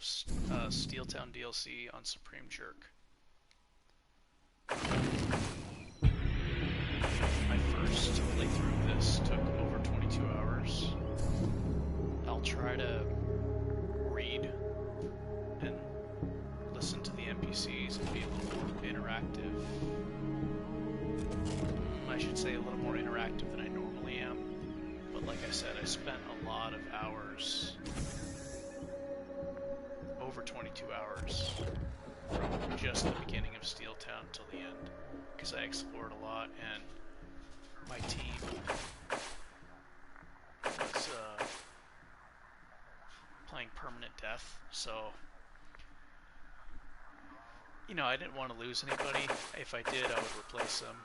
of Steeltown DLC on Supreme Jerk. My first playthrough of this took over 22 hours. I'll try to read and listen to the NPCs and be a little more interactive. I should say a little more interactive than I normally am. But like I said, I spent a lot of hours, over 22 hours, from just the beginning of Steeltown till the end, because I explored a lot, and my team was playing Permadeath, so, you know, I didn't want to lose anybody. If I did, I would replace them.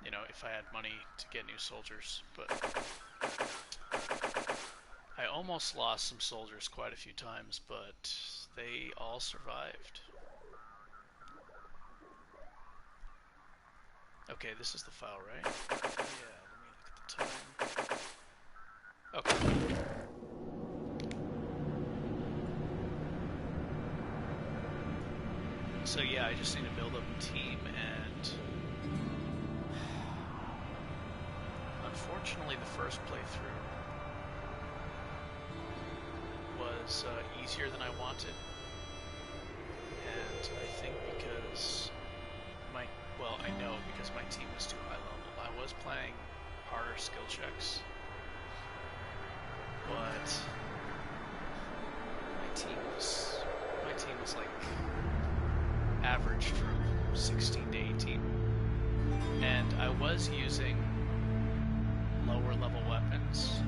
You know, if I had money to get new soldiers, but I almost lost some soldiers quite a few times, but they all survived. Okay, this is the file, right? Yeah, let me look at the time. Okay. So yeah, I just need to build up a team, and unfortunately the first playthrough was easier than I wanted, and I think because I know because my team was too high level. I was playing harder skill checks, but my team was like average from 16 to 18, and I was using lower level weapons,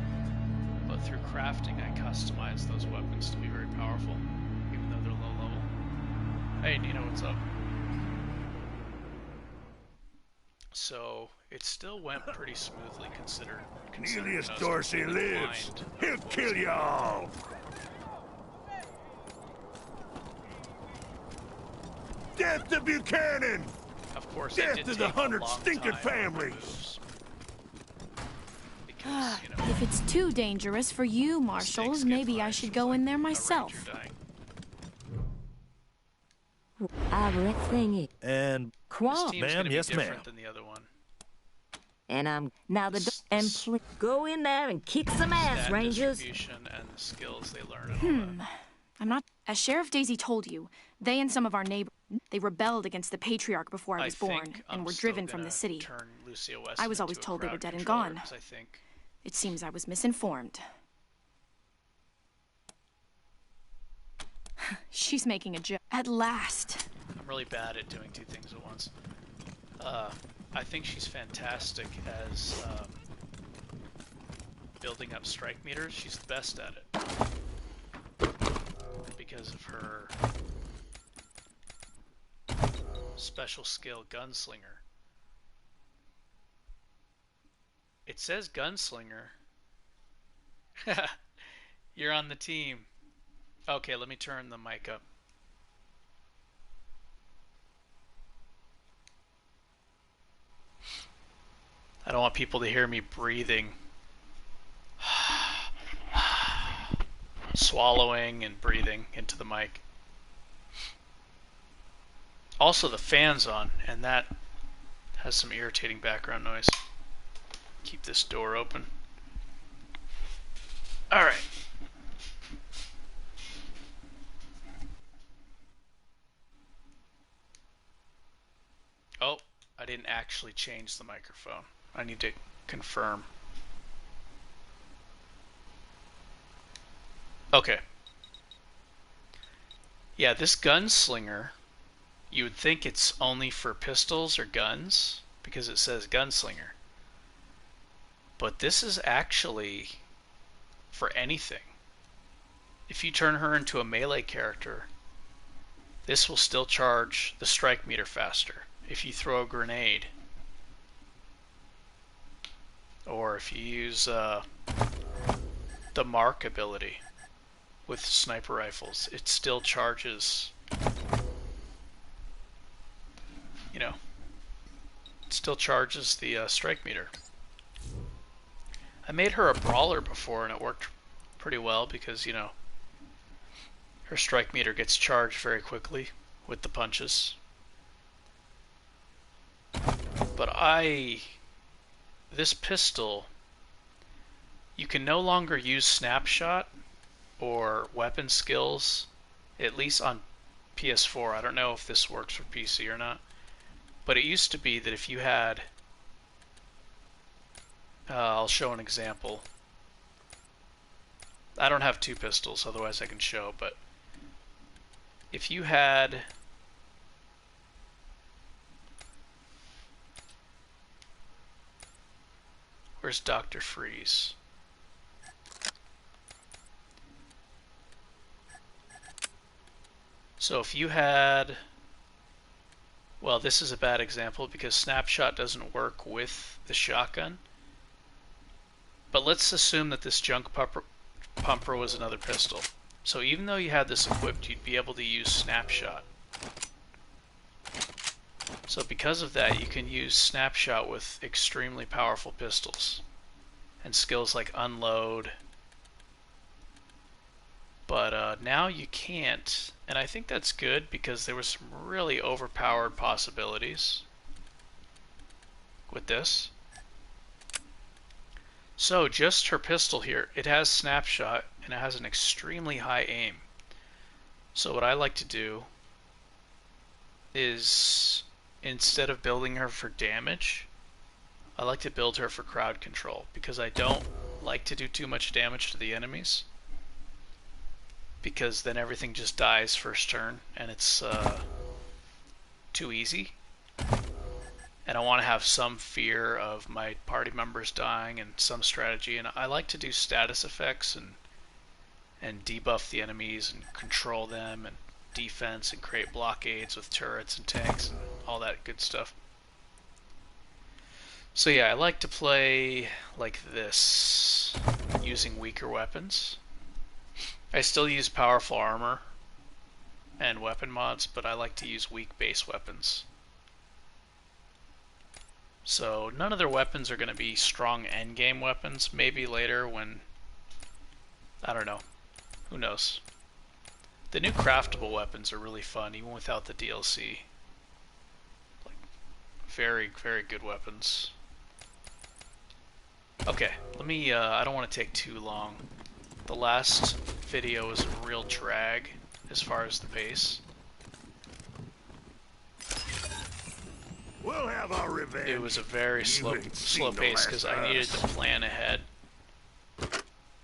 but through crafting I customized those weapons to be very powerful, even though they're low level. Hey Nina, what's up? So it still went pretty smoothly considering Neelius Dorsey lives. He'll kill y'all. Death to Buchanan! Of course, death to the 100 stinking families! Because, you know, if it's too dangerous for you, Marshals, maybe I should go in there myself. Everything and ma'am, yes, ma'am. Than the other one. And I'm now go in there and kick some ass, Rangers. And the skills they learn. I'm not. As Sheriff Daisy told you, they and some of our neighbors, they rebelled against the Patriarch before I was born and were driven from the city. I was always told they were dead and gone. It seems I was misinformed. She's making a joke. At last. I'm really bad at doing two things at once. I think she's fantastic as building up strike meters. She's the best at it because of her special skill, Gunslinger. It says Gunslinger. You're on the team. Okay, let me turn the mic up. I don't want people to hear me breathing. Swallowing and breathing into the mic. Also, the fan's on, and that has some irritating background noise. Keep this door open. Alright. Oh, I didn't actually change the microphone. I need to confirm. Okay. Yeah, this Gunslinger, you would think it's only for pistols or guns, because it says Gunslinger. But this is actually for anything. If you turn her into a melee character, this will still charge the strike meter faster. If you throw a grenade, or if you use the mark ability with sniper rifles, it still charges, you know, it still charges the strike meter. I made her a brawler before and it worked pretty well because, you know, her strike meter gets charged very quickly with the punches. But this pistol, you can no longer use snapshot or weapon skills, at least on PS4. I don't know if this works for PC or not. But it used to be that if you had, I'll show an example. I don't have two pistols, otherwise I can show, but if you had where's Dr. Freeze? So if you had, well, this is a bad example because snapshot doesn't work with the shotgun. But let's assume that this junk pumper was another pistol. So even though you had this equipped, you'd be able to use snapshot. So because of that, you can use snapshot with extremely powerful pistols and skills like unload. But now you can't, and I think that's good because there was some really overpowered possibilities with this. So just her pistol here, it has snapshot and it has an extremely high aim. So what I like to do is, instead of building her for damage, I like to build her for crowd control because I don't like to do too much damage to the enemies, because then everything just dies first turn and it's too easy. And I want to have some fear of my party members dying and some strategy. And I like to do status effects and debuff the enemies and control them and defense and create blockades with turrets and tanks and all that good stuff. So yeah, I like to play like this, using weaker weapons. I still use powerful armor and weapon mods, but I like to use weak base weapons. So none of their weapons are going to be strong endgame weapons. Maybe later when, I don't know, who knows. The new craftable weapons are really fun, even without the DLC. Like, very, very good weapons. Okay, let me, I don't want to take too long. The last video was a real drag as far as the pace. We'll have our revenge. It was a very slow pace because I needed to plan ahead.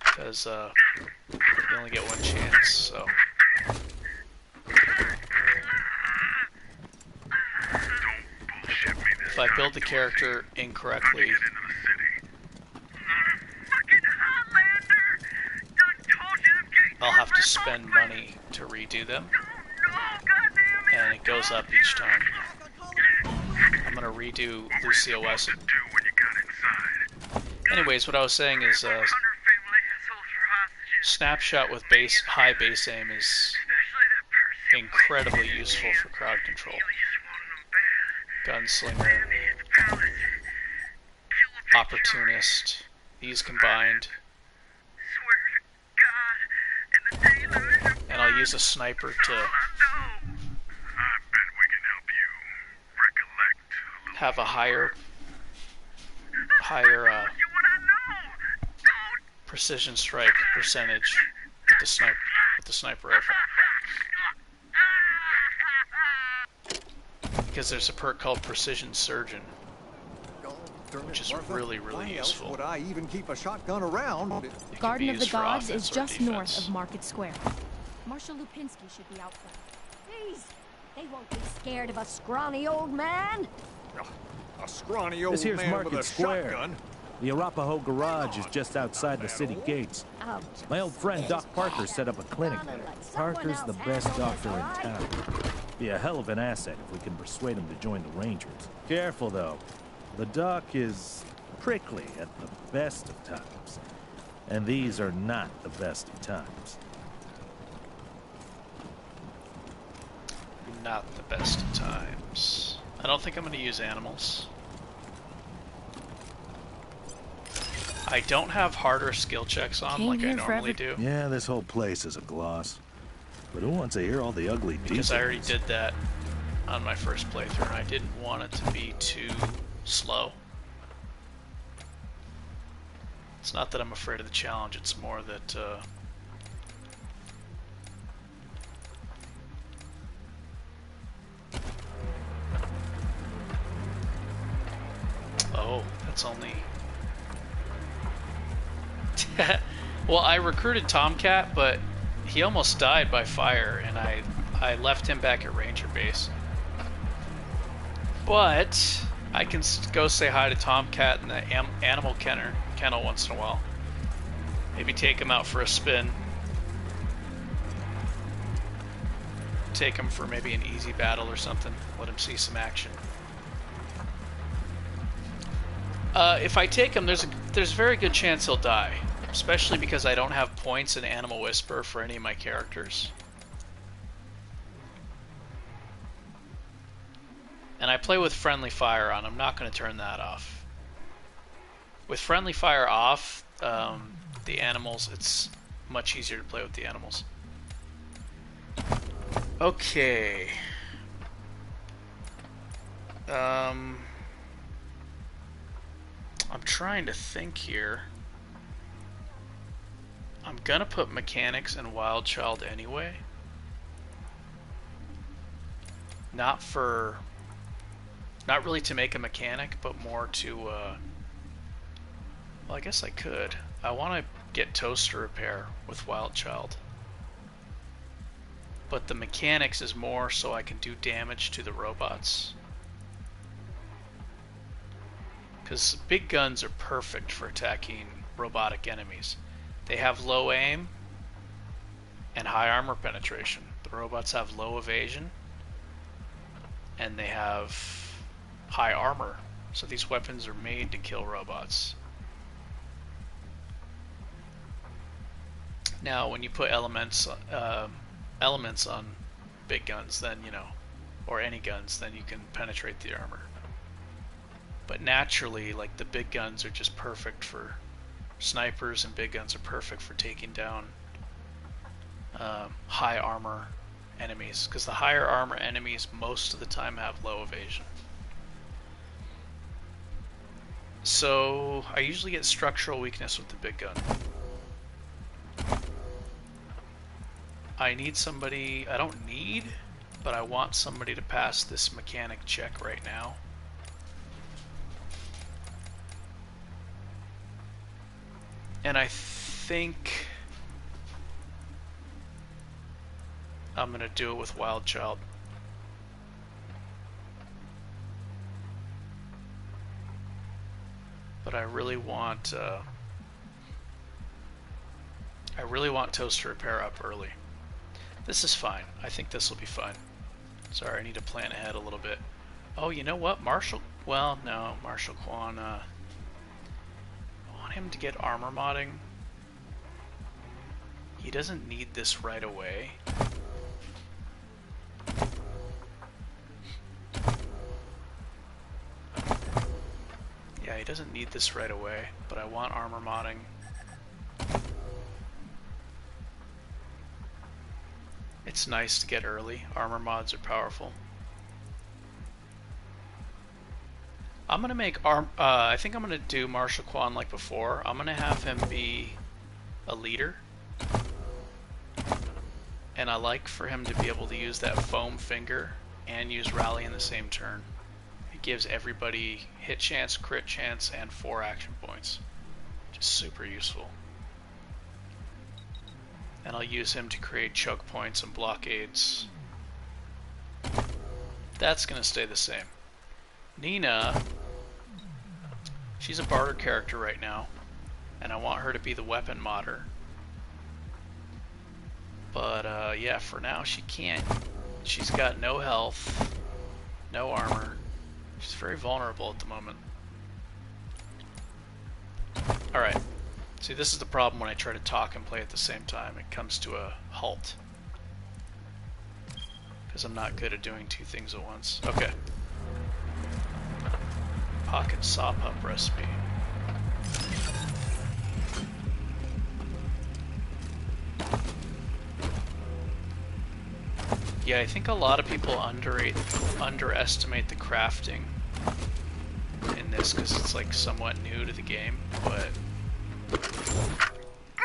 Because you only get one chance, so. If I build the character incorrectly, I'll have to spend money to redo them, and it goes up each time. I'm gonna redo Lucio West. Anyways, what I was saying is snapshot with high base aim is incredibly useful for crowd control. Gunslinger, opportunist, these combined. And I'll use a sniper to have a higher precision strike percentage with the sniper rifle. Because there's a perk called Precision Surgeon, which is really, really useful. Would I even keep a shotgun around? Garden of the Gods is just north of Market Square. Marshal Lupinski should be out front. Please, they won't be scared of a scrawny old man. A scrawny old this here's man Market with a Square. shotgun? The Arapahoe Garage is just outside the city gates. My old friend Doc Parker set up a clinic there. Parker's the best doctor in town. Be a hell of an asset if we can persuade him to join the Rangers. Careful though, the Doc is prickly at the best of times. And these are not the best of times. Not the best of times. I don't think I'm going to use animals. I don't have harder skill checks on like I normally do. Yeah, this whole place is a gloss. But who wants to hear all the ugly details? Because I already did that on my first playthrough, and I didn't want it to be too slow. It's not that I'm afraid of the challenge, it's more that oh, that's only... Well, I recruited Tomcat, but he almost died by fire, and I left him back at Ranger Base. But I can go say hi to Tomcat in the animal kennel once in a while. Maybe take him out for a spin. Take him for maybe an easy battle or something. Let him see some action. If I take him, there's a very good chance he'll die. Especially because I don't have points in Animal Whisper for any of my characters. And I play with friendly fire on. I'm not going to turn that off. With friendly fire off, the animals, it's much easier to play with the animals. Okay. I'm trying to think here. I'm gonna put mechanics in Wild Child anyway. Not really to make a mechanic, but more to, well, I guess I could. I want to get Toaster Repair with Wild Child. But the mechanics is more so I can do damage to the robots. Because big guns are perfect for attacking robotic enemies. They have low aim and high armor penetration. The robots have low evasion and they have high armor. So these weapons are made to kill robots. Now when you put elements on big guns, then, you know, or any guns, then you can penetrate the armor. But naturally, like, the big guns are just perfect for snipers, and big guns are perfect for taking down high armor enemies, because the higher armor enemies most of the time have low evasion. So I usually get structural weakness with the big gun. I need somebody, I don't need, but I want somebody to pass this mechanic check right now. And I think I'm gonna do it with Wild Child. But I really want Toaster Repair up early. This is fine. I think this will be fine. Sorry, I need to plan ahead a little bit. Oh, you know what? Marshall Quan, I want him to get armor modding. He doesn't need this right away. Yeah, he doesn't need this right away, but I want armor modding. It's nice to get early. Armor mods are powerful. I'm gonna make I think I'm gonna do Marshall Quan like before. I'm gonna have him be a leader, and I like for him to be able to use that foam finger and use rally in the same turn. It gives everybody hit chance, crit chance, and 4 action points. Just super useful. And I'll use him to create choke points and blockades. That's gonna stay the same. Nina, she's a barter character right now, and I want her to be the weapon modder. But yeah, for now she can't. She's got no health, no armor. She's very vulnerable at the moment. Alright. See, this is the problem when I try to talk and play at the same time. It comes to a halt. Because I'm not good at doing 2 things at once. Okay. Pocket saw pup recipe. Yeah, I think a lot of people underestimate the crafting in this because it's like somewhat new to the game, but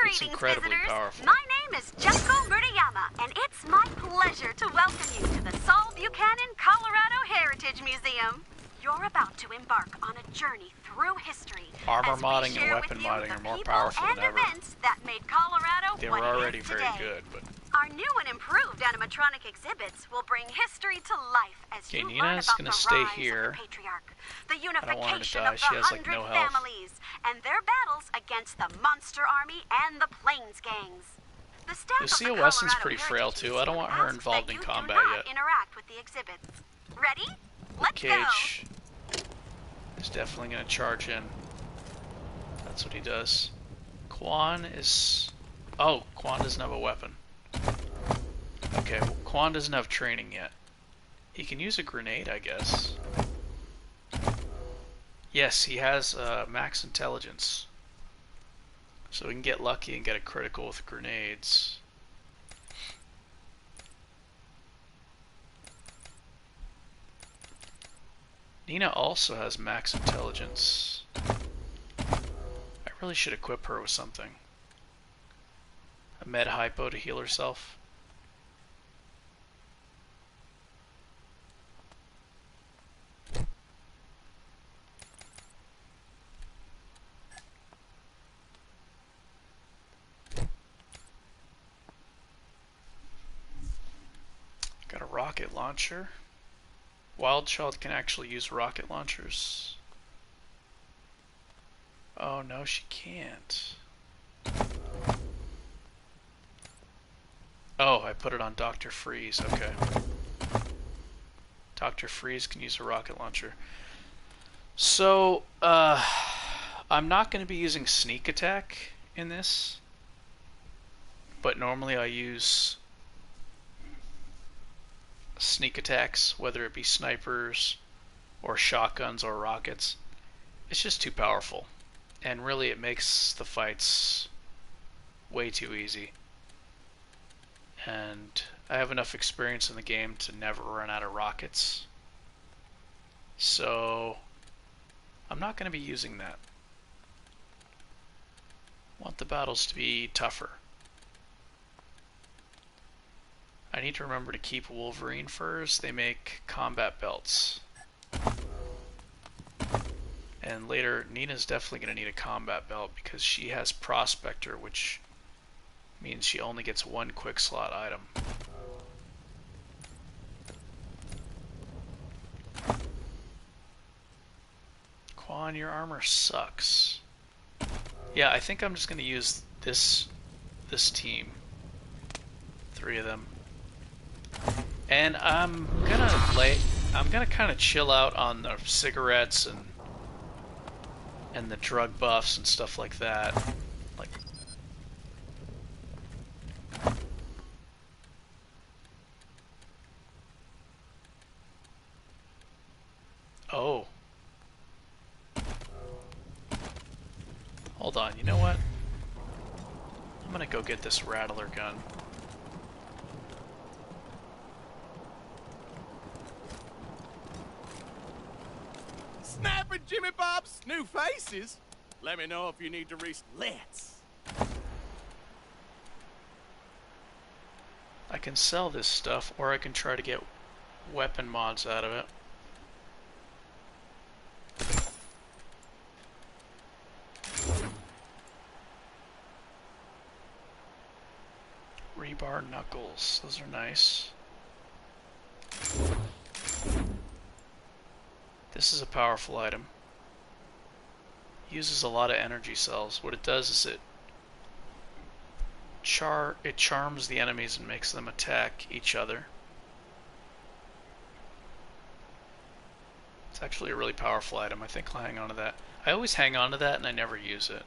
it's incredibly powerful. My name is Junko Murayama, and it's my pleasure to welcome you to the Saul Buchanan, Colorado Heritage Museum. You're about to embark on a journey through history. Armor modding and weapon modding are more powerful than ever. That made Colorado they were already very good, but our new and improved animatronic exhibits will bring history to life as you learn about the rise of the Patriarch, the unification of the 100 families, and their battles against the Monster Army and the Plains gangs. The staff Lucia of the Weston's Colorado pretty frail too. I don't want her involved in combat yet. Interact with the exhibits. Ready? Let's Cage is definitely going to charge in. That's what he does. Quan is... Oh, Quan doesn't have a weapon. Okay, well, Quan doesn't have training yet. He can use a grenade, I guess. Yes, he has max intelligence. So we can get lucky and get a critical with grenades. Nina also has max intelligence. I really should equip her with something. A med hypo to heal herself. Got a rocket launcher. Wild Child can actually use rocket launchers. Oh no, she can't. Oh, I put it on Dr. Freeze, okay. Dr. Freeze can use a rocket launcher. So, I'm not going to be using sneak attack in this, but normally I use sneak attacks, whether it be snipers or shotguns or rockets. It's just too powerful, and really it makes the fights way too easy. And I have enough experience in the game to never run out of rockets, so I'm not going to be using that. I want the battles to be tougher. I need to remember to keep Wolverine furs. They make combat belts. And later, Nina's definitely going to need a combat belt because she has Prospector, which means she only gets one quick slot item. Quan, your armor sucks. Yeah, I think I'm just going to use this team. 3 of them. And I'm gonna kind of chill out on the cigarettes and the drug buffs and stuff like that. Like, oh, hold on. You know what? I'm gonna go get this Rattler gun. Snapping Jimmy Bob's new faces. Let me know if you need to Let's. I can sell this stuff, or I can try to get weapon mods out of it. Rebar knuckles, those are nice. This is a powerful item. Uses a lot of energy cells. What it does is it charms the enemies and makes them attack each other. It's actually a really powerful item. I think I'll hang on to that. I always hang on to that and I never use it.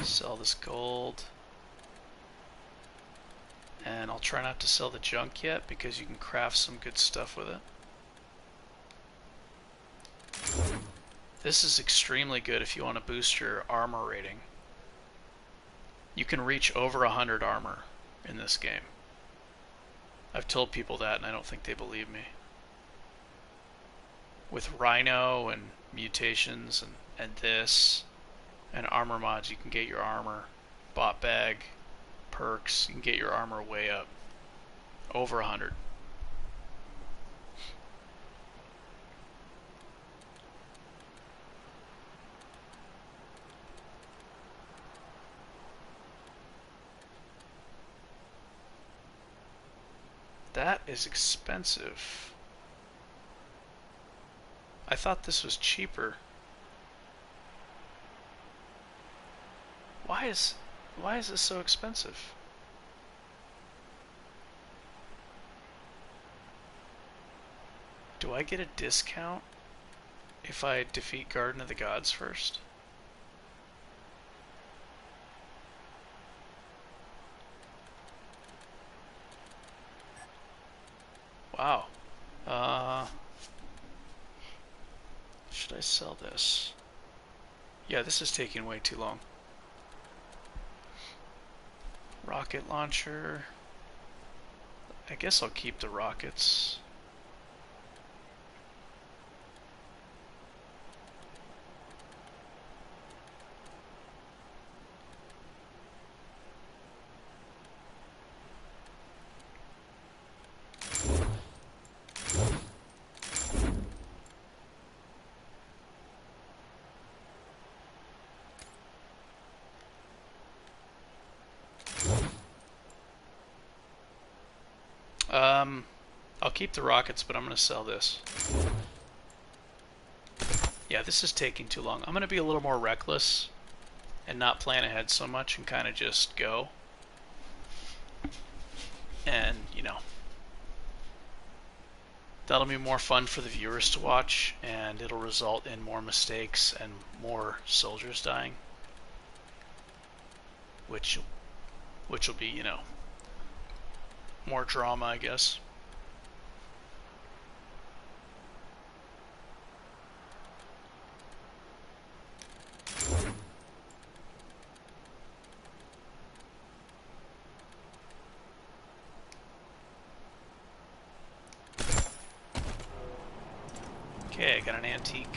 Sell this gold. And I'll try not to sell the junk yet because you can craft some good stuff with it. This is extremely good if you want to boost your armor rating. You can reach over 100 armor in this game. I've told people that and I don't think they believe me. With Rhino and mutations and this and armor mods, you can get your armor. Bot bag, perks, you can get your armor way up. Over 100. That is expensive. I thought this was cheaper. Why is this so expensive? Do I get a discount if I defeat Garden of the Gods first? Wow. Should I sell this? Yeah, this is taking way too long. Rocket launcher. I guess I'll keep the rockets. I'll keep the rockets, but I'm going to sell this. Yeah, this is taking too long. I'm going to be a little more reckless and not plan ahead so much and kind of just go. And, you know, that'll be more fun for the viewers to watch, and it'll result in more mistakes and more soldiers dying. Which will be, you know, more drama, I guess. Okay, I got an antique.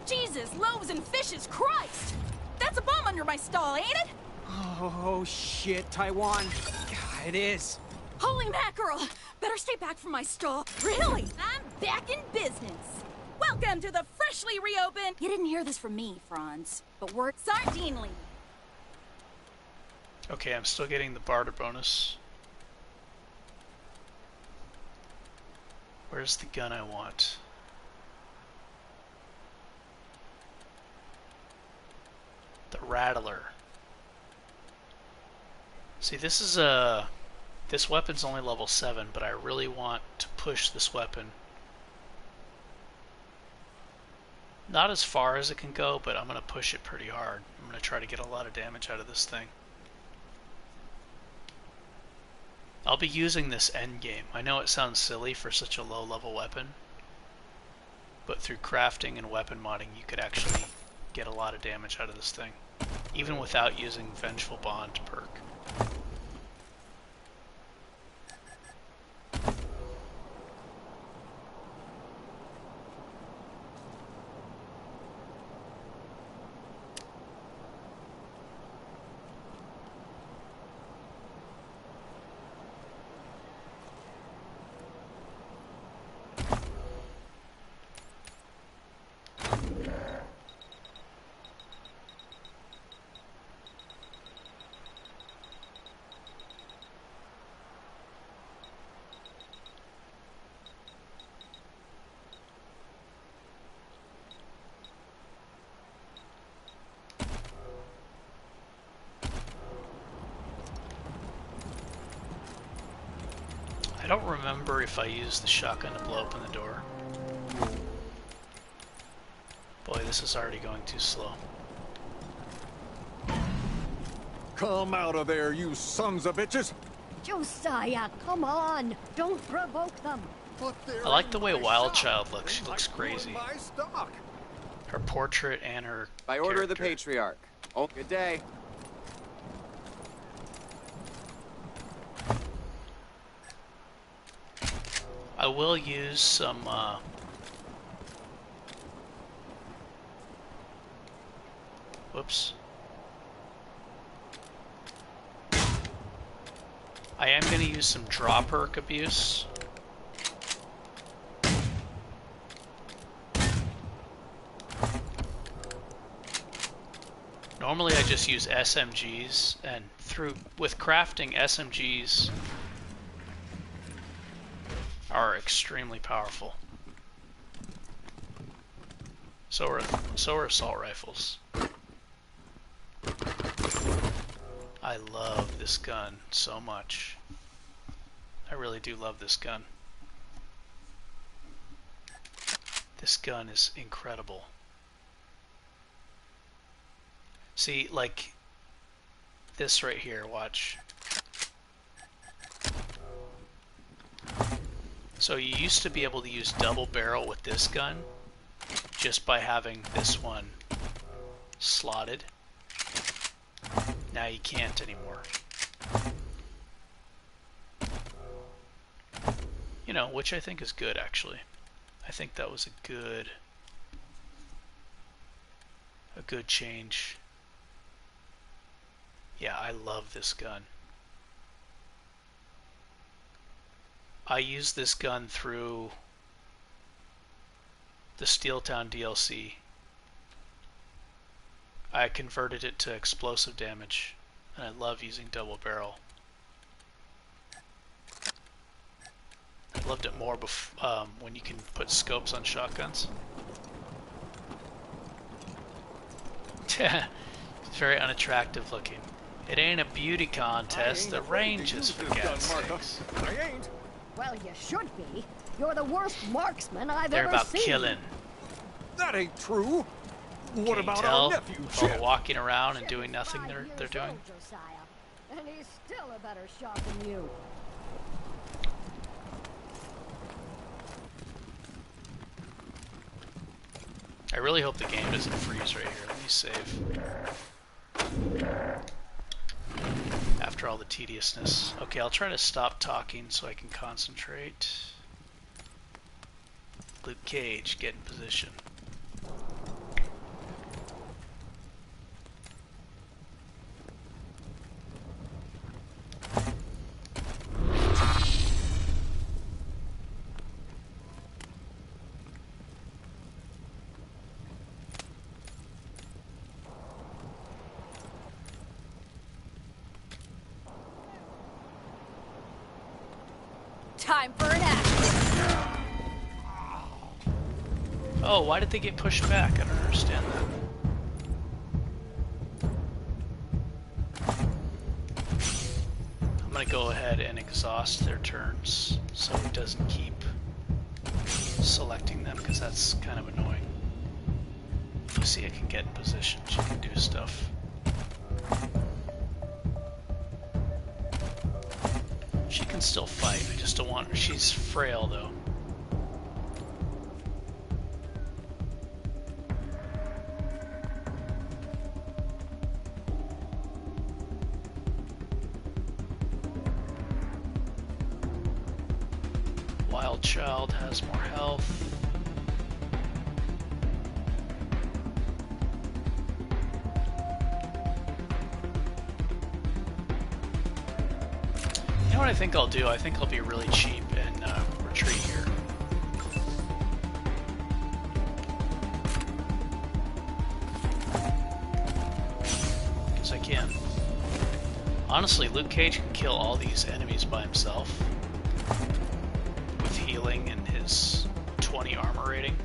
Jesus, loaves and fishes, Christ! That's a bomb under my stall, ain't it? Oh, shit, Taiwan. God, it is. Holy mackerel! Better stay back from my stall. Really? I'm back in business. Welcome to the freshly reopened... You didn't hear this from me, Franz, but we're sardinely. Okay, I'm still getting the barter bonus. Where's the gun I want? The Rattler. See, this weapon's only level 7, but I really want to push this weapon. Not as far as it can go, but I'm going to push it pretty hard. I'm going to try to get a lot of damage out of this thing. I'll be using this endgame. I know it sounds silly for such a low level weapon, but through crafting and weapon modding you could actually get a lot of damage out of this thing, even without using Vengeful Bond perk. I don't remember if I used the shotgun to blow open the door. Boy, this is already going too slow. Come out of there, you sons of bitches! Josiah, come on! Don't provoke them! I like the way Wild Child looks. She looks crazy. Her portrait and her By order of the Patriarch. Oh, good day. I will use some whoops. I am going to use some draw perk abuse. Normally I just use SMGs, and with crafting, SMGs are extremely powerful. So are assault rifles. I love this gun so much. I really do love this gun. This gun is incredible. See, like this right here, watch. So you used to be able to use double barrel with this gun just by having this one slotted. Now you can't anymore. You know, which I think is good actually. I think that was a good change. Yeah, I love this gun. I used this gun through the Steeltown DLC. I converted it to explosive damage, and I love using double barrel. I loved it more when you can put scopes on shotguns. It's very unattractive looking. It ain't a beauty contest, the range is for God's sakes. I ain't. Well, you should be. You're the worst marksman I've They're ever seen. about killing. That ain't true. What Can about you tell? our nephew, All Chip? walking around and doing nothing they're doing. Old, Josiah, and he's still a better shot than you. I really hope the game doesn't freeze right here. Let me save. After all the tediousness. Okay, I'll try to stop talking so I can concentrate. Luke Cage, get in position. Time for an action. Oh, why did they get pushed back? I don't understand that. I'm gonna go ahead and exhaust their turns so it doesn't keep selecting them, because that's kind of annoying. Lucia can get in position, she can do stuff. She can still fight, I just don't want her. She's frail though. Wild Child has more health. You know what I think I'll do? I think I'll be really cheap and retreat here. Because I can. Honestly, Luke Cage can kill all these enemies by himself. With healing and his 20 armor rating.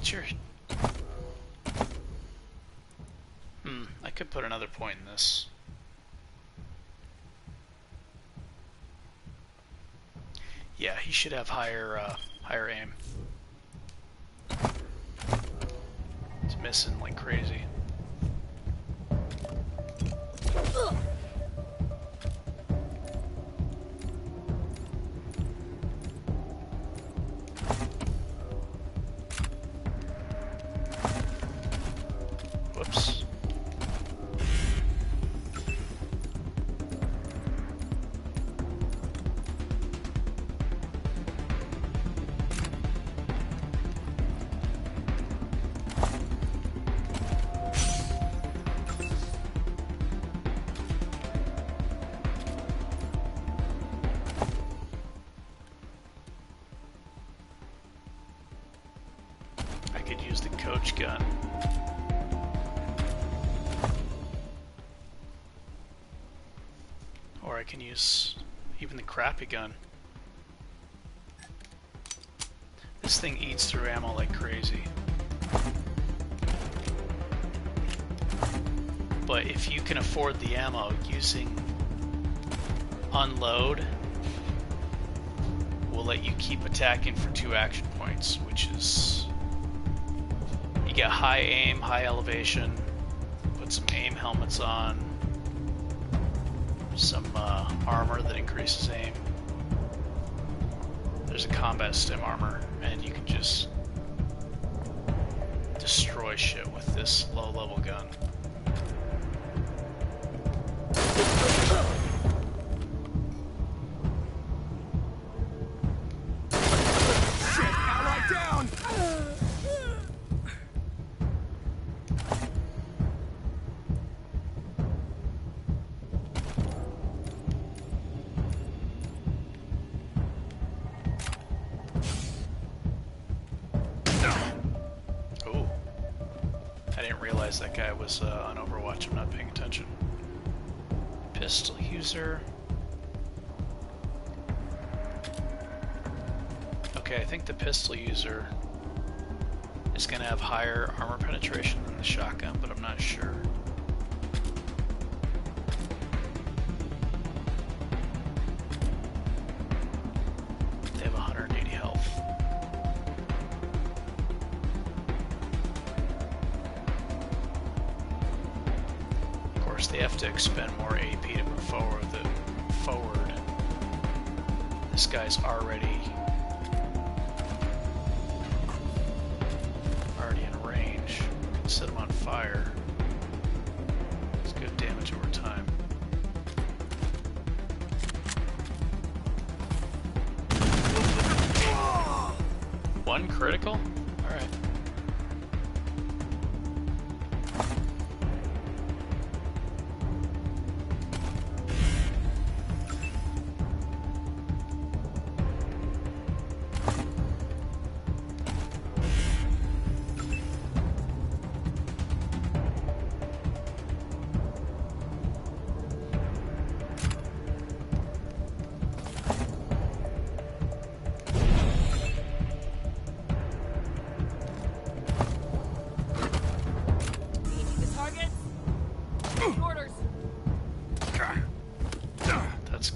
Get your... I could put another point in this. Yeah, he should have higher aim. It's missing like crazy. Whoops. I could use the coach gun. Or I can use even the crappy gun. This thing eats through ammo like crazy. But if you can afford the ammo, using unload will let you keep attacking for 2 action points, which is... You get high aim, high elevation, put some aim helmets on, some armor that increases aim. There's a combat stim armor, and you can just destroy shit with this low-level gun. That guy was on Overwatch. I'm not paying attention. Pistol user. Okay, I think the pistol user is going to have higher armor penetration than the shotgun, but I'm not sure. They have 180 health. They have to expend more AP to move forward. This guy's already in range. Set him on fire. It's good damage over time. One critical? All right.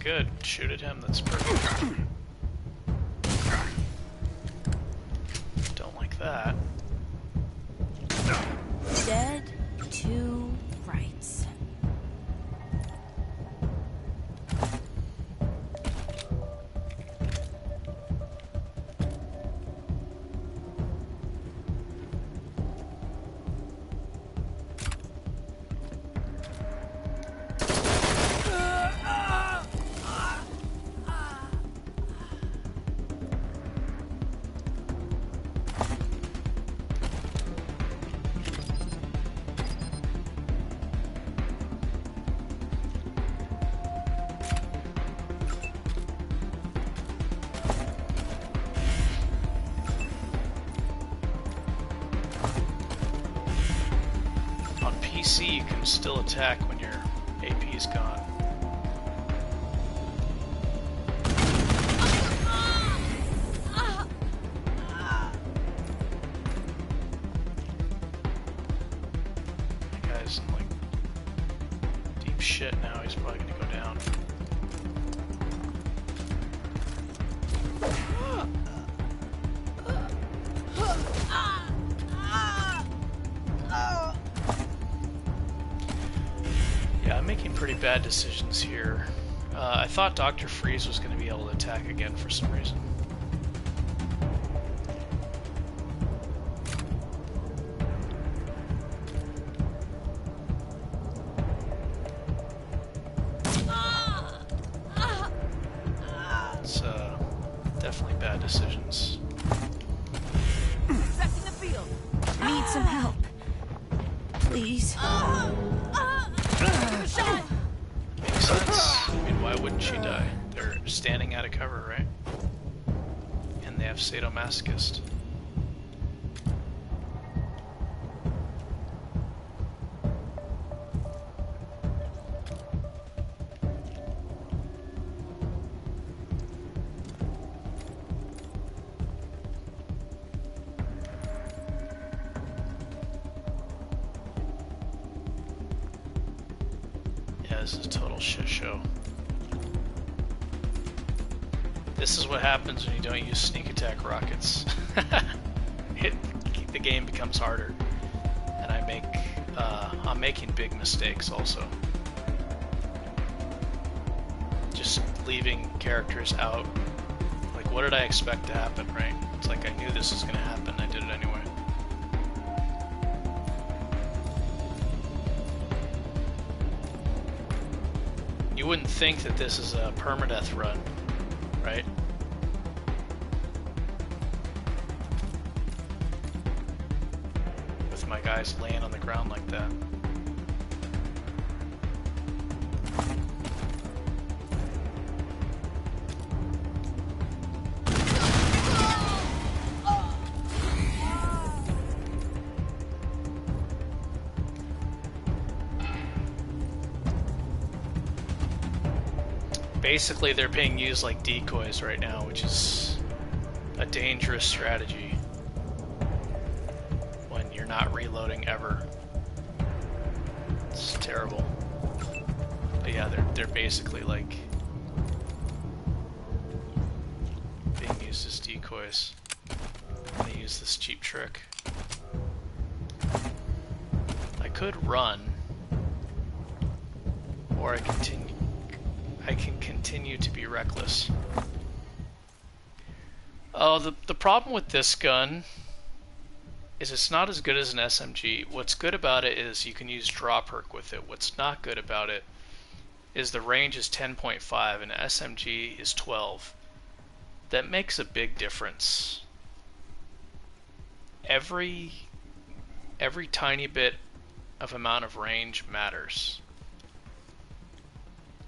Good. Shoot at him. That's perfect. Don't like that. Dead to rights. PC, you can still attack when your AP is gone. guy's in like deep shit now. He's probably gonna go down. Yeah, I'm making pretty bad decisions here. I thought Dr. Freeze was going to be able to attack again for some reason. It's definitely bad decisions. Need some help. Please. Makes sense. I mean, why wouldn't she die? They're standing out of cover, right? And they have sadomasochist. This is a total shit show. This is what happens when you don't use sneak attack rockets. The game becomes harder, and I'm making big mistakes also. Just leaving characters out. Like, what did I expect to happen, right? It's like I knew this was gonna happen. I did it anyway. You wouldn't think that this is a permadeath run, right? With my guys laying on the ground like that. Basically, they're being used like decoys right now, which is a dangerous strategy when you're not reloading ever. It's terrible. But yeah, they're basically like being used as decoys. And they use this cheap trick. I could run, or I can continue to be reckless. Oh, the problem with this gun is it's not as good as an SMG. What's good about it is you can use draw perk with it. What's not good about it is the range is 10.5 and SMG is 12. That makes a big difference. Every tiny bit of amount of range matters.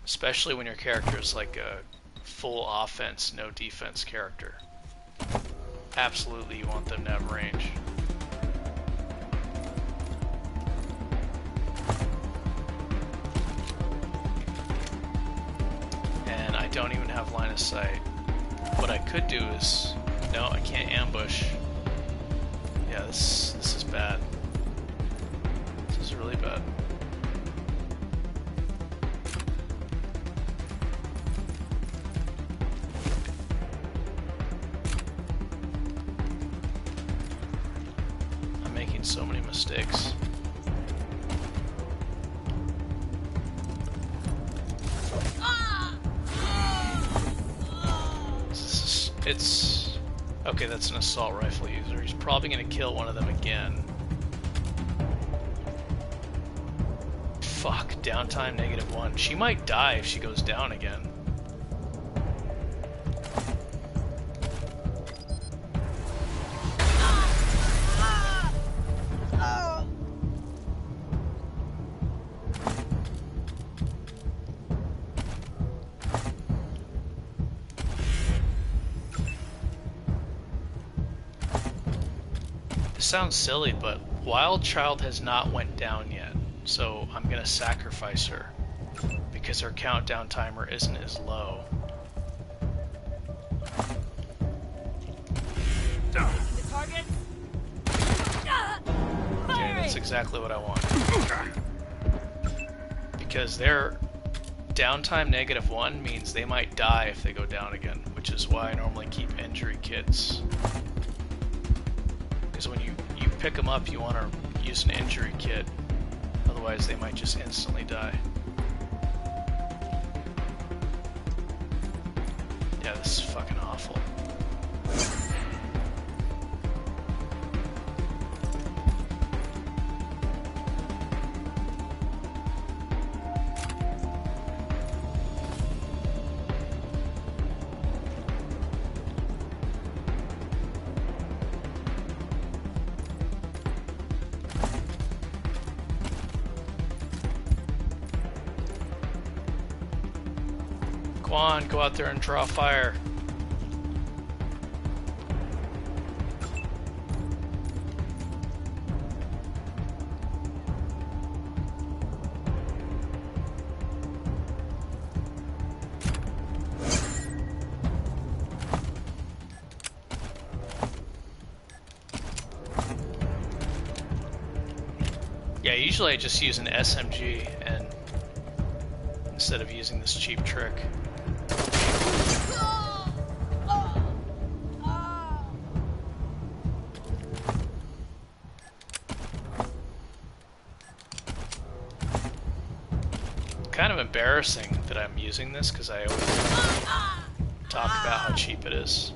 Especially when your character is like a full offense, no defense character. Absolutely, you want them to have range. And I don't even have line of sight. What I could do is... No, I can't ambush. Yeah, this is bad. This is really bad. So many mistakes. It's okay, that's an assault rifle user. He's probably gonna kill one of them again. Fuck, downtime -1. She might die if she goes down again. Sounds silly, but Wild Child has not went down yet, so I'm gonna sacrifice her because her countdown timer isn't as low. Okay, That's exactly what I want. Because their downtime -1 means they might die if they go down again, which is why I normally keep injury kits. Because when you pick them up, you want to use an injury kit. Otherwise, they might just instantly die. Yeah, this is fucking awful. Go on, go out there and draw fire. Yeah, usually I just use an SMG and instead of using this cheap trick. Kind of embarrassing that I'm using this because I always talk about how cheap it is.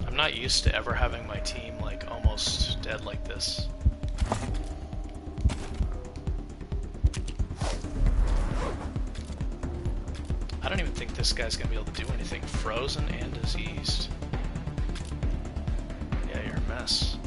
I'm not used to ever having my team like almost dead like this. I don't even think this guy's gonna be able to do anything. Frozen and diseased. Yeah, you're a mess.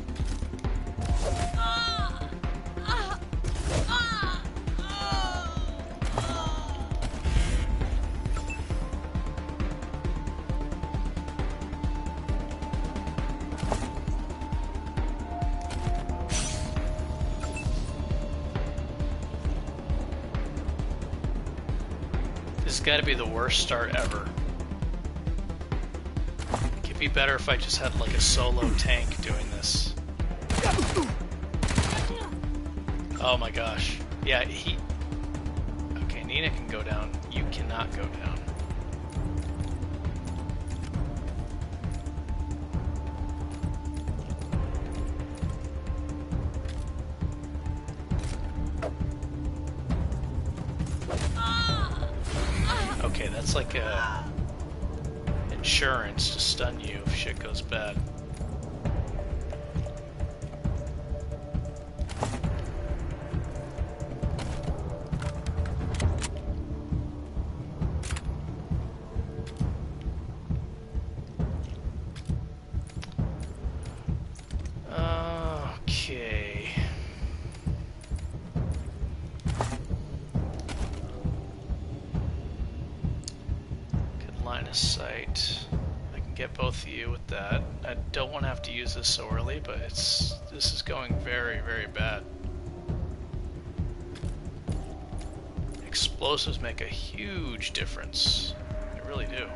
This has got to be the worst start ever. It could be better if I just had like a solo tank doing this. Oh my gosh. Yeah, he... Okay, Nina can go down. You cannot go down. Okay, that's like a insurance to stun you if shit goes bad. Okay. Line of sight. I can get both of you with that. I don't want to have to use this so early, but this is going very, very bad. Explosives make a huge difference. They really do.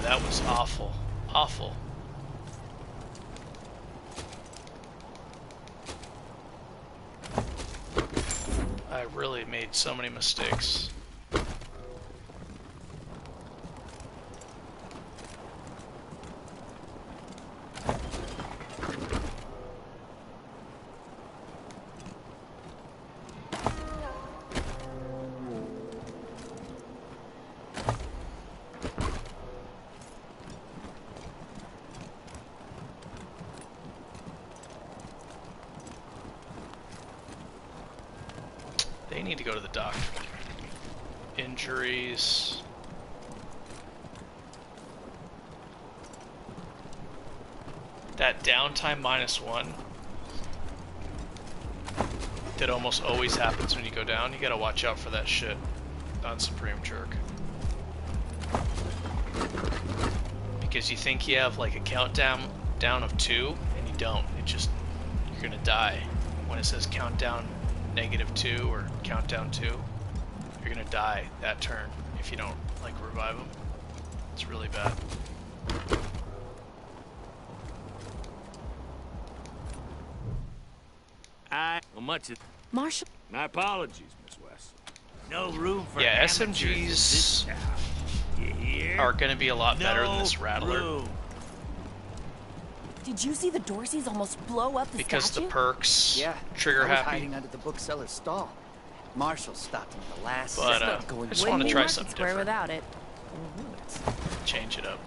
That was awful. Awful. I really made so many mistakes. They need to go to the doctor. Injuries. That downtime -1 that almost always happens when you go down, you gotta watch out for that shit on Supreme Jerk. Because you think you have like a countdown of 2, and you don't. It just, you're gonna die. When it says countdown -2 or countdown 2, you're gonna die that turn if you don't like revive them. It's really bad. Marshall. My apologies, Miss West. No room for yeah, SMGs are going to be a lot better than this Rattler. Did you see the Dorseys almost blow up the because statue? the perks trigger I was happy. hiding under the bookseller's stall. Marshall stopped him at the last But second. I just want to try something different. Without it. Change it up.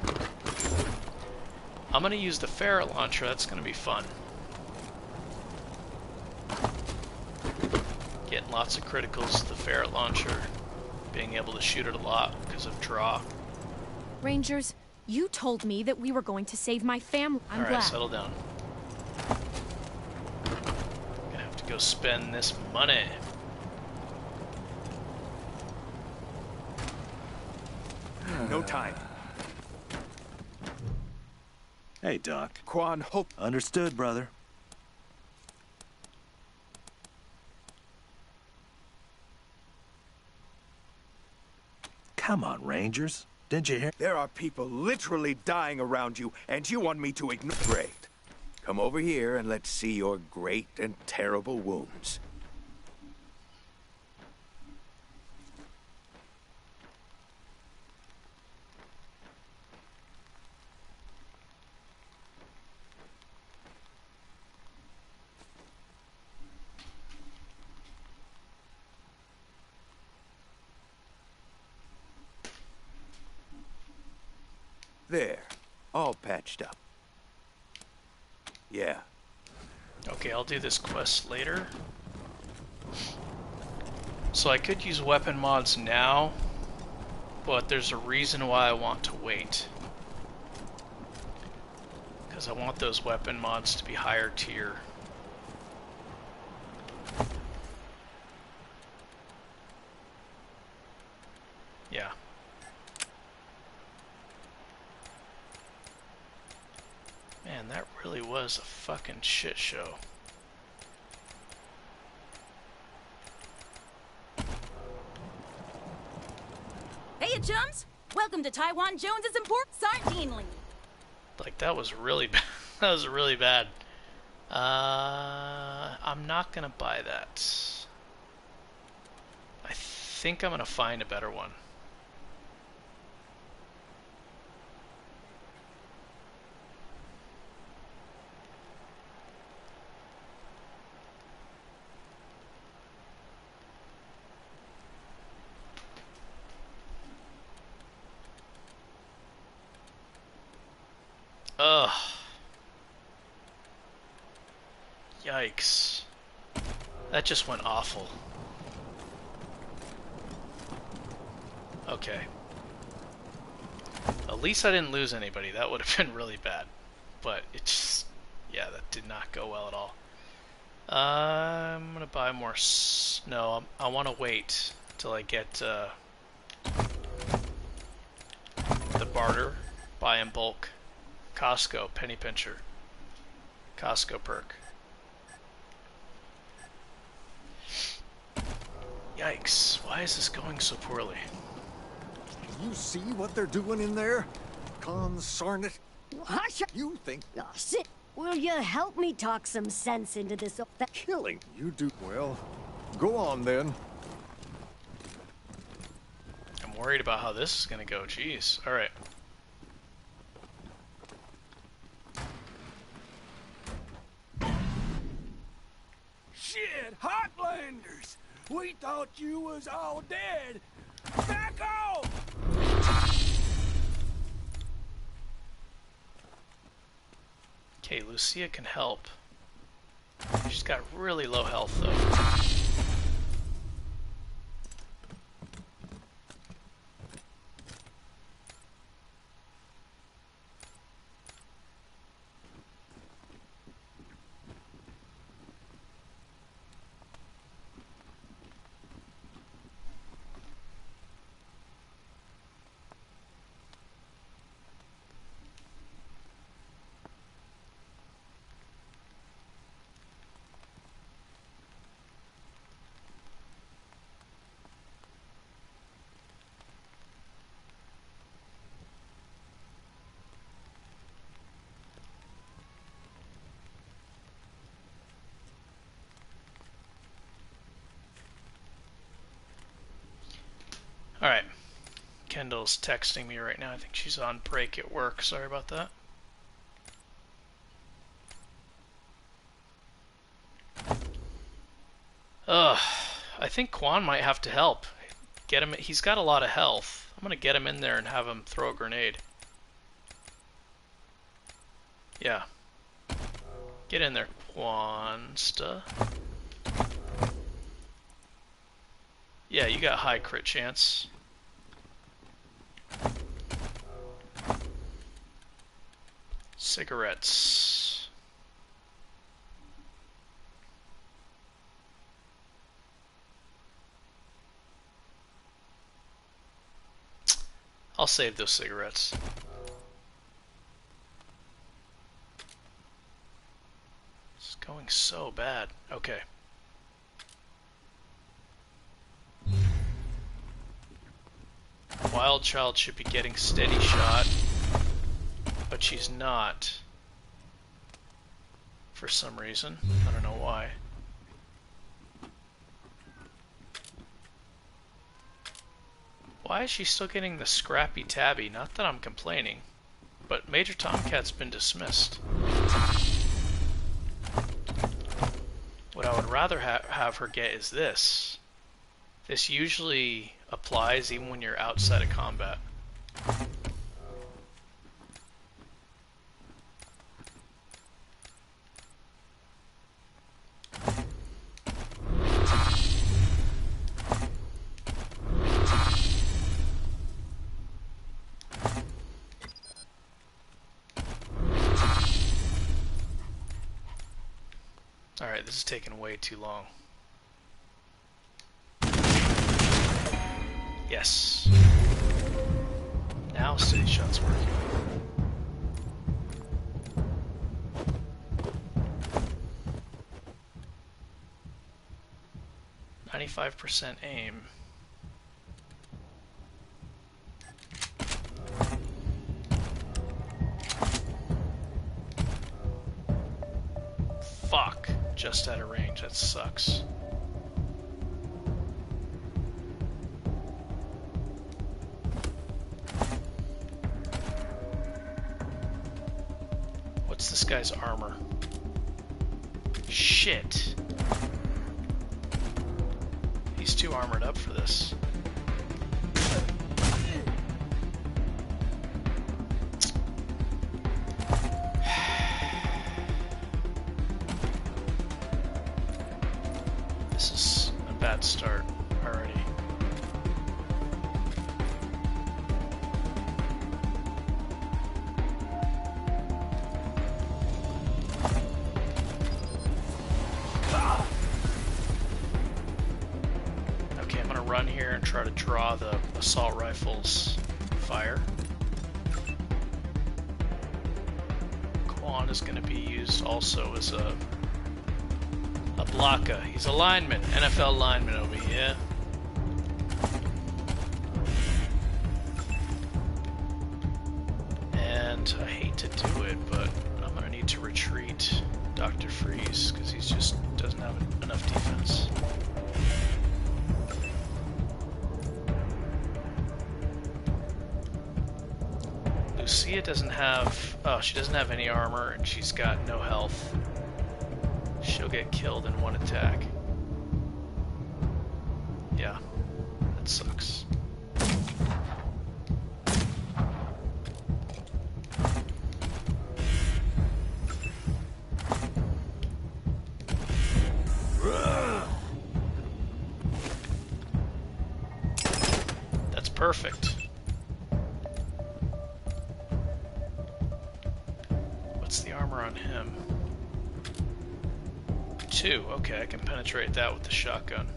I'm going to use the ferret launcher. That's going to be fun. Getting lots of criticals with the ferret launcher. Being able to shoot it a lot because of draw. Rangers, you told me that we were going to save my family. I'm glad. Alright, settle down. Gonna have to go spend this money. No time. Hey, Doc. Quan, hope. Understood, brother. Come on, Rangers. Didn't you hear? There are people literally dying around you, and you want me to ignore. Great. Come over here and let's see your great and terrible wounds. There, all patched up. Yeah. Okay, I'll do this quest later. So I could use weapon mods now, but there's a reason why I want to wait. Because I want those weapon mods to be higher tier. Yeah. Man, that really was a fucking shit show. Hey, chums! Welcome to Taiwan Jones's Import Sardine League. Like, that was really bad. That was really bad. I'm not gonna buy that. I think I'm gonna find a better one. Ugh. Yikes. That just went awful. Okay. At least I didn't lose anybody. That would have been really bad. But it just... yeah, that did not go well at all. I'm gonna buy more... no, I want to wait till I get the barter. Buy in bulk. Costco, penny pincher. Costco perk. Yikes, why is this going so poorly? You see what they're doing in there? Consarn it. Hush! You think... Sit. Will you help me talk some sense into this? Killing. You do well. Go on, then. I'm worried about how this is gonna go, jeez. Alright. Shit, Heartlanders! We thought you was all dead. Back off! Okay, Lucia can help. She's got really low health, though. Alright. Kendall's texting me right now. I think she's on break at work. Sorry about that. I think Quan might have to help. Get him. He's got a lot of health. I'm gonna get him in there and have him throw a grenade. Yeah. Get in there, Quansta. Yeah, you got high crit chance. Cigarettes. I'll save those cigarettes. It's going so bad. Okay. Wild Child should be getting steady shot, but she's not. For some reason. I don't know why. Why is she still getting the Scrappy Tabby? Not that I'm complaining, but Major Tomcat's been dismissed. What I would rather have her get is this. This usually applies even when you're outside of combat. Alright, this is taking way too long. Yes. Now steady shot's working. .95% aim. Fuck. Just out of range. That sucks. What's this guy's armor? Shit. He's too armored up for this. This is a bad start already. Okay, I'm gonna run here and try to draw the assault rifle's fire. Quan is gonna be used also as a blocker. He's a lineman, NFL lineman over here. And I hate to do it, but I'm gonna need to retreat Dr. Freeze because he just doesn't have enough defense. Lucia doesn't have... oh, she doesn't have any armor and she's got no health. She'll get killed in one attack. Yeah, that sucks. That's perfect. What's the armor on him? 2. Okay, I can penetrate that with the shotgun.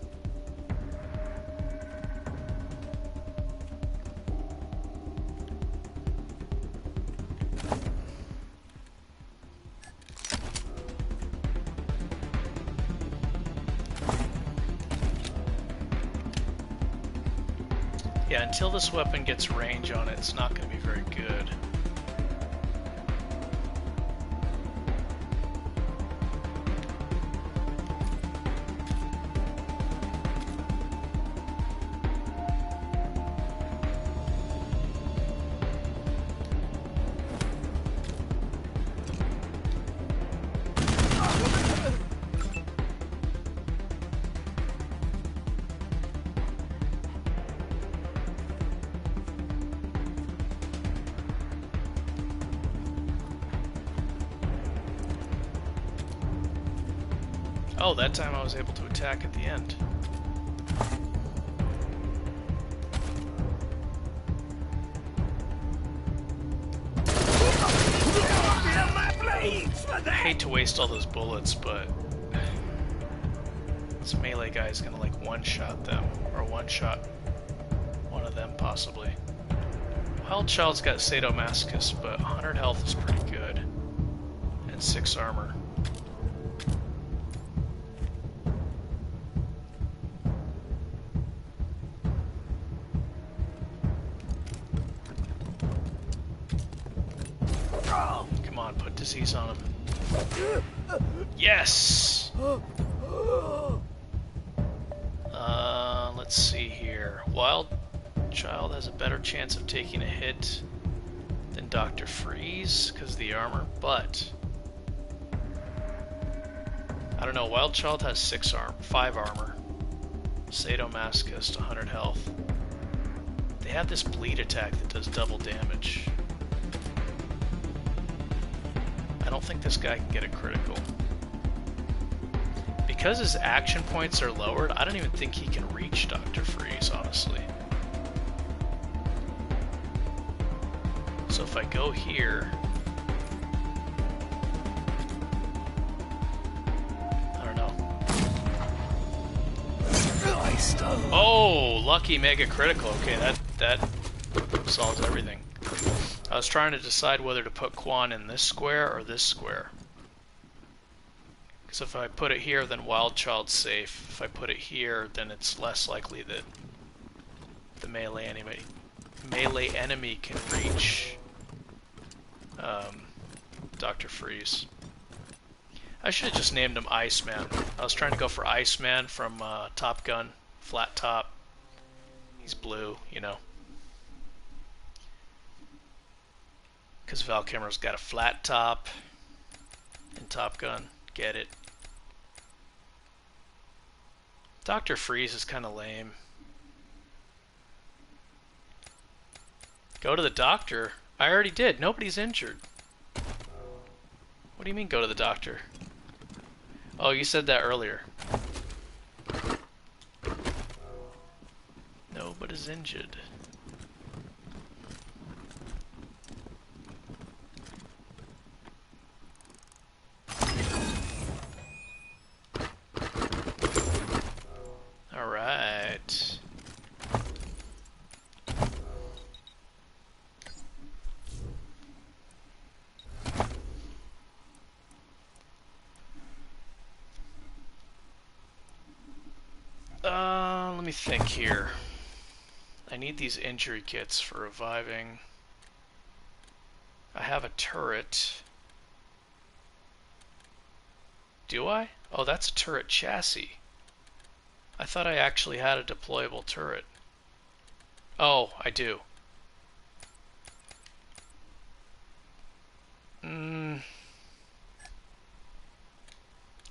Yeah, until this weapon gets range on it, it's not going to be very good. Oh, that time I was able to attack at the end. I hate to waste all those bullets, but this melee guy is gonna like one-shot them, or one-shot one of them possibly. Wild Child's got sadomasochist, but 100 health is pretty good, and 6 armor. Come on, put disease on him. Yes! Let's see here. Wild Child has a better chance of taking a hit than Dr. Freeze because of the armor, but I don't know. Wild Child has 5 armor. Sadomasochist, 100 health. They have this bleed attack that does double damage. I don't think this guy can get a critical. Because his action points are lowered, I don't even think he can reach Dr. Freeze, honestly. So if I go here... I don't know. Oh, lucky mega critical. Okay, that solves everything. I was trying to decide whether to put Quan in this square or this square. Because if I put it here, then Wild Child's safe. If I put it here, then it's less likely that the melee enemy can reach Dr. Freeze. I should have just named him Iceman. I was trying to go for Iceman from Top Gun, flat top. He's blue, you know. Because Val Kilmer's got a flat top in Top Gun. Get it. Dr. Freeze is kind of lame. Go to the doctor? I already did. Nobody's injured. What do you mean go to the doctor? Oh, you said that earlier. Nobody's injured. Alright. Let me think here. I need these injury kits for reviving. I have a turret. Do I? Oh, that's a turret chassis. I thought I actually had a deployable turret. Oh, I do.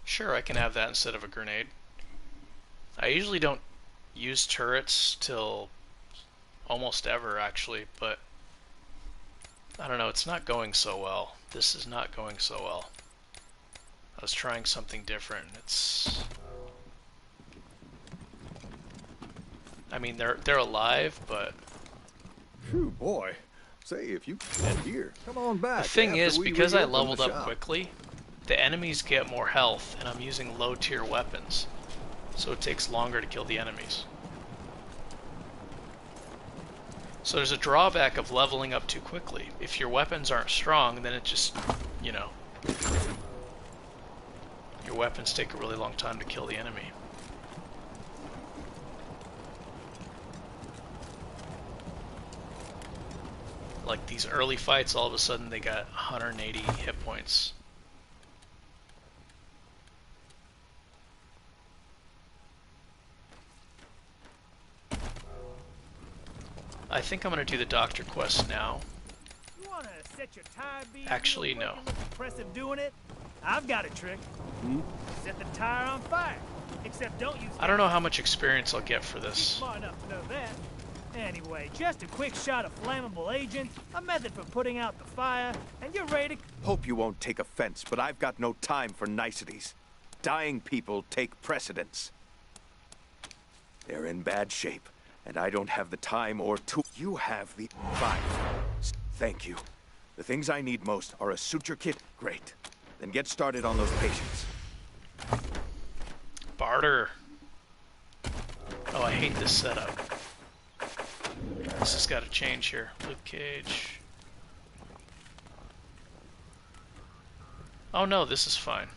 Sure, I can have that instead of a grenade. I usually don't use turrets till almost ever, actually, but I don't know, it's not going so well. This is not going so well. I was trying something different. It's... I mean, they're alive, but... Phew, boy. Say, if you get here, come on back. The thing is, because I leveled up quickly, the enemies get more health, and I'm using low-tier weapons. So it takes longer to kill the enemies. So there's a drawback of leveling up too quickly. If your weapons aren't strong, then it just, you know... Your weapons take a really long time to kill the enemy. Like these early fights, all of a sudden they got 180 hit points. I think I'm going to do the doctor quest now. You wanna set your tire bead Actually, no. Impressive doing it. I've got a trick. Set the tire on fire. Except don't use... I don't know how much experience I'll get for this. Smart enough to know that. Anyway, just a quick shot of flammable agent, a method for putting out the fire, and you're ready to... Hope you won't take offense, but I've got no time for niceties. dying people take precedence. They're in bad shape, and I don't have the time or tool. You have the... Fine. Thank you. The things I need most are a suture kit. Great. Then get started on those patients. Barter. Oh, I hate this setup. This has got to change here. Luke Cage. Oh no, this is fine.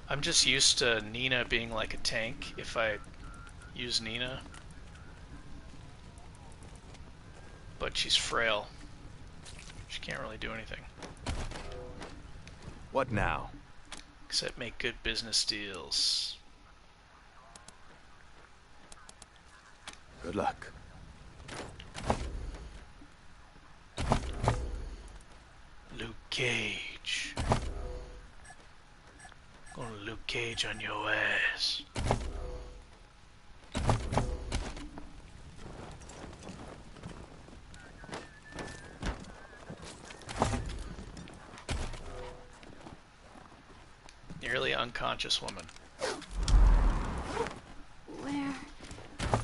I'm just used to Nina being like a tank if I use Nina. But she's frail. She can't really do anything. What now? Except make good business deals. Good luck. Luke Cage. Gonna Luke Cage on your ass. Nearly unconscious woman.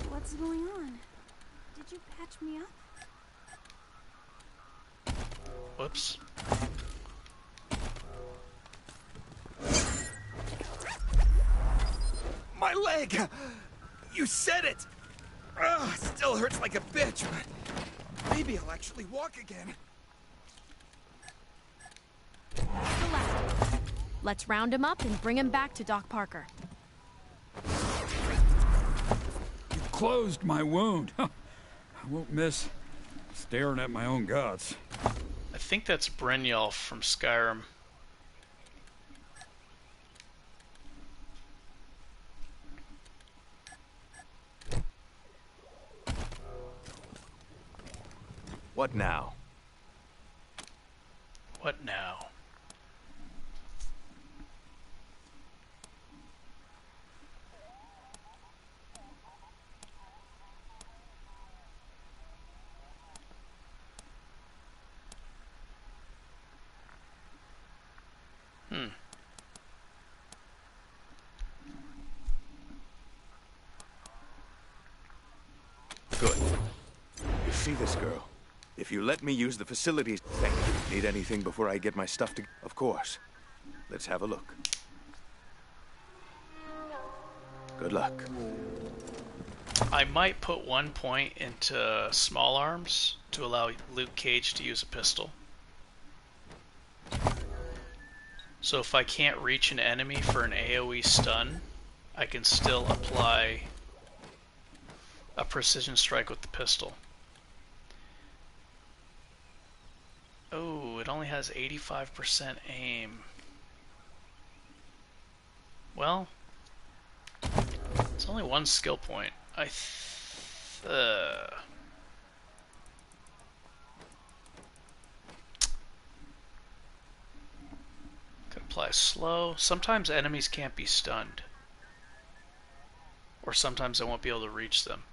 What's going on? Did you patch me up? Whoops. My leg! You said it! Ugh, still hurts like a bitch, but maybe I'll actually walk again. Let's round him up and bring him back to Doc Parker. You closed my wound. I won't miss staring at my own guts. I think that's Brynjolf from Skyrim. What now? What now? Good. You see this girl? If you let me use the facilities... Thank you. Need anything before I get my stuff to... Of course. Let's have a look. Good luck. I might put 1 point into small arms to allow Luke Cage to use a pistol. So if I can't reach an enemy for an AoE stun, I can still apply a precision strike with the pistol. Oh, it only has 85% aim. Well, it's only one skill point. Could apply slow. Sometimes enemies can't be stunned. Or sometimes I won't be able to reach them.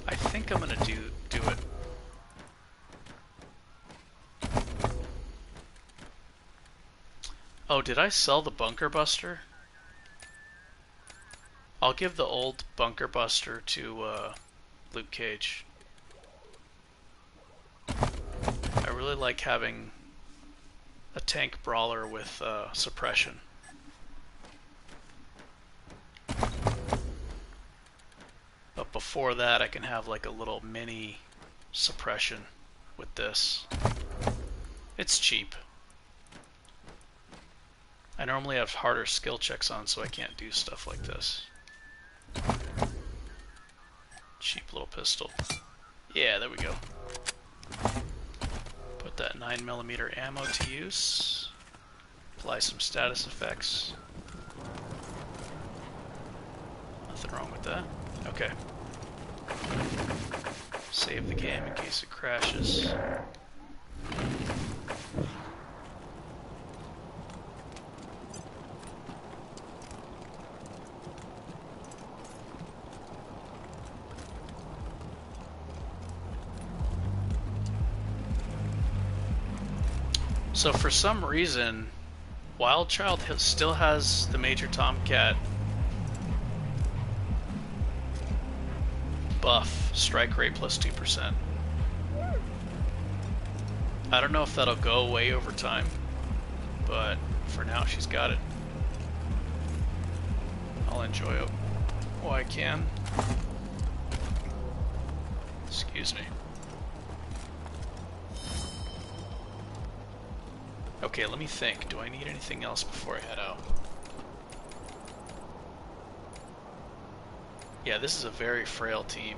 I think I'm gonna do it. Oh, did I sell the Bunker Buster? I'll give the old Bunker Buster to Luke Cage. I really like having a tank brawler with suppression. But before that, I can have like a little mini suppression with this. It's cheap. I normally have harder skill checks on, so I can't do stuff like this. Cheap little pistol. Yeah, there we go. Put that 9mm ammo to use. Apply some status effects. Nothing wrong with that. Okay. Save the game in case it crashes. So for some reason, Wild Child still has the Major Tomcat buff, strike rate plus 2%. I don't know if that'll go away over time, but for now she's got it. I'll enjoy it while I can. Excuse me. Okay, let me think. Do I need anything else before I head out? Yeah, this is a very frail team.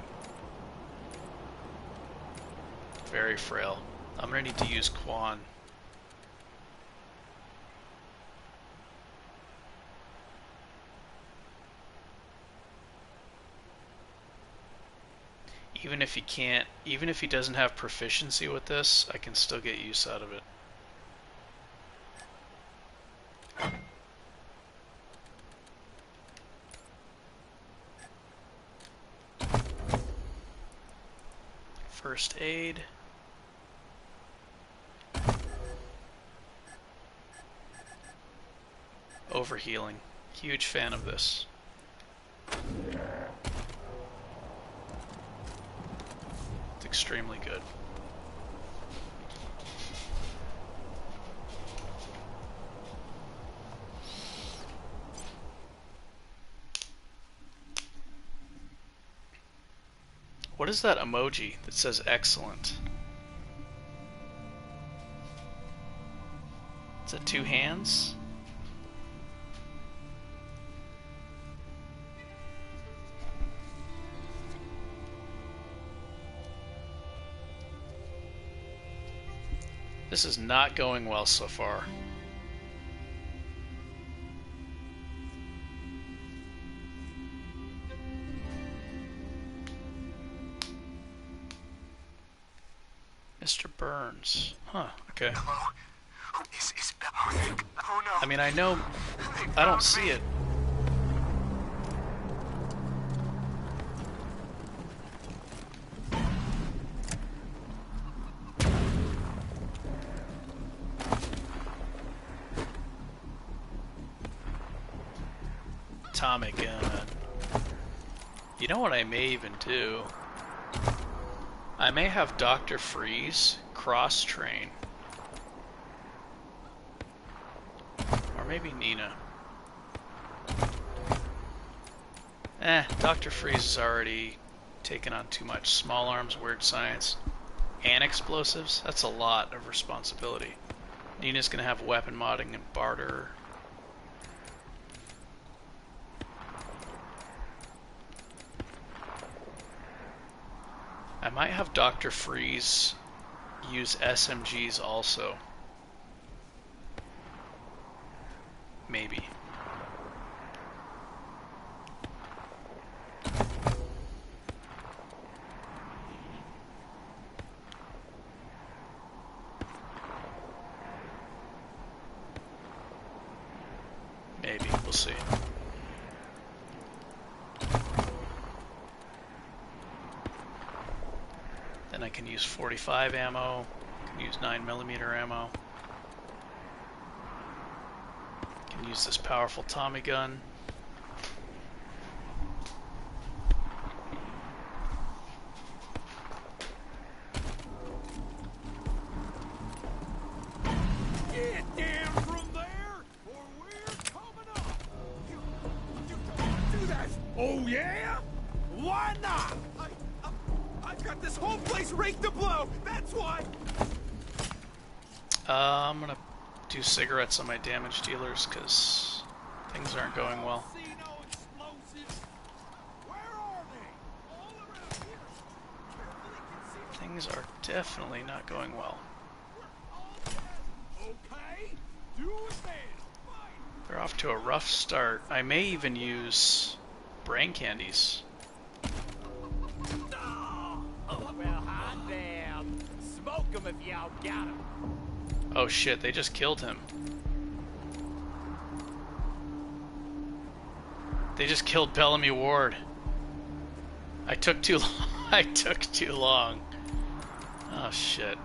Very frail. I'm gonna need to use Quan. Even if he doesn't have proficiency with this, I can still get use out of it. First aid. Overhealing. Huge fan of this. It's extremely good. What is that emoji that says excellent? Is it two hands? This is not going well so far. Mr. Burns. Huh, okay. Hello? Is oh no. I mean, I know, I don't see it. Atomic gun. You know what I may even do? I may have Dr. Freeze cross-train. Or maybe Nina. Dr. Freeze is already taken on too much. Small arms, weird science, and explosives. That's a lot of responsibility. Nina's gonna have weapon modding and barter. I might have Dr. Freeze use SMGs also. Maybe. Maybe, we'll see. Then I can use 45 ammo, can use 9mm ammo. Can use this powerful Tommy gun. Get down from there, or we're coming up. You don't do that. Oh yeah? Why not? I've got this whole place raked to blow. That's why. I'm gonna do cigarettes on my damage dealers because things aren't going well. Things are definitely not going well. They're off to a rough start. I may even use brain candies. Well, hot damn. Smoke them if y'all got them. Oh shit, they just killed him. They just killed Bellamy Ward. I took too long. I took too long. Oh shit.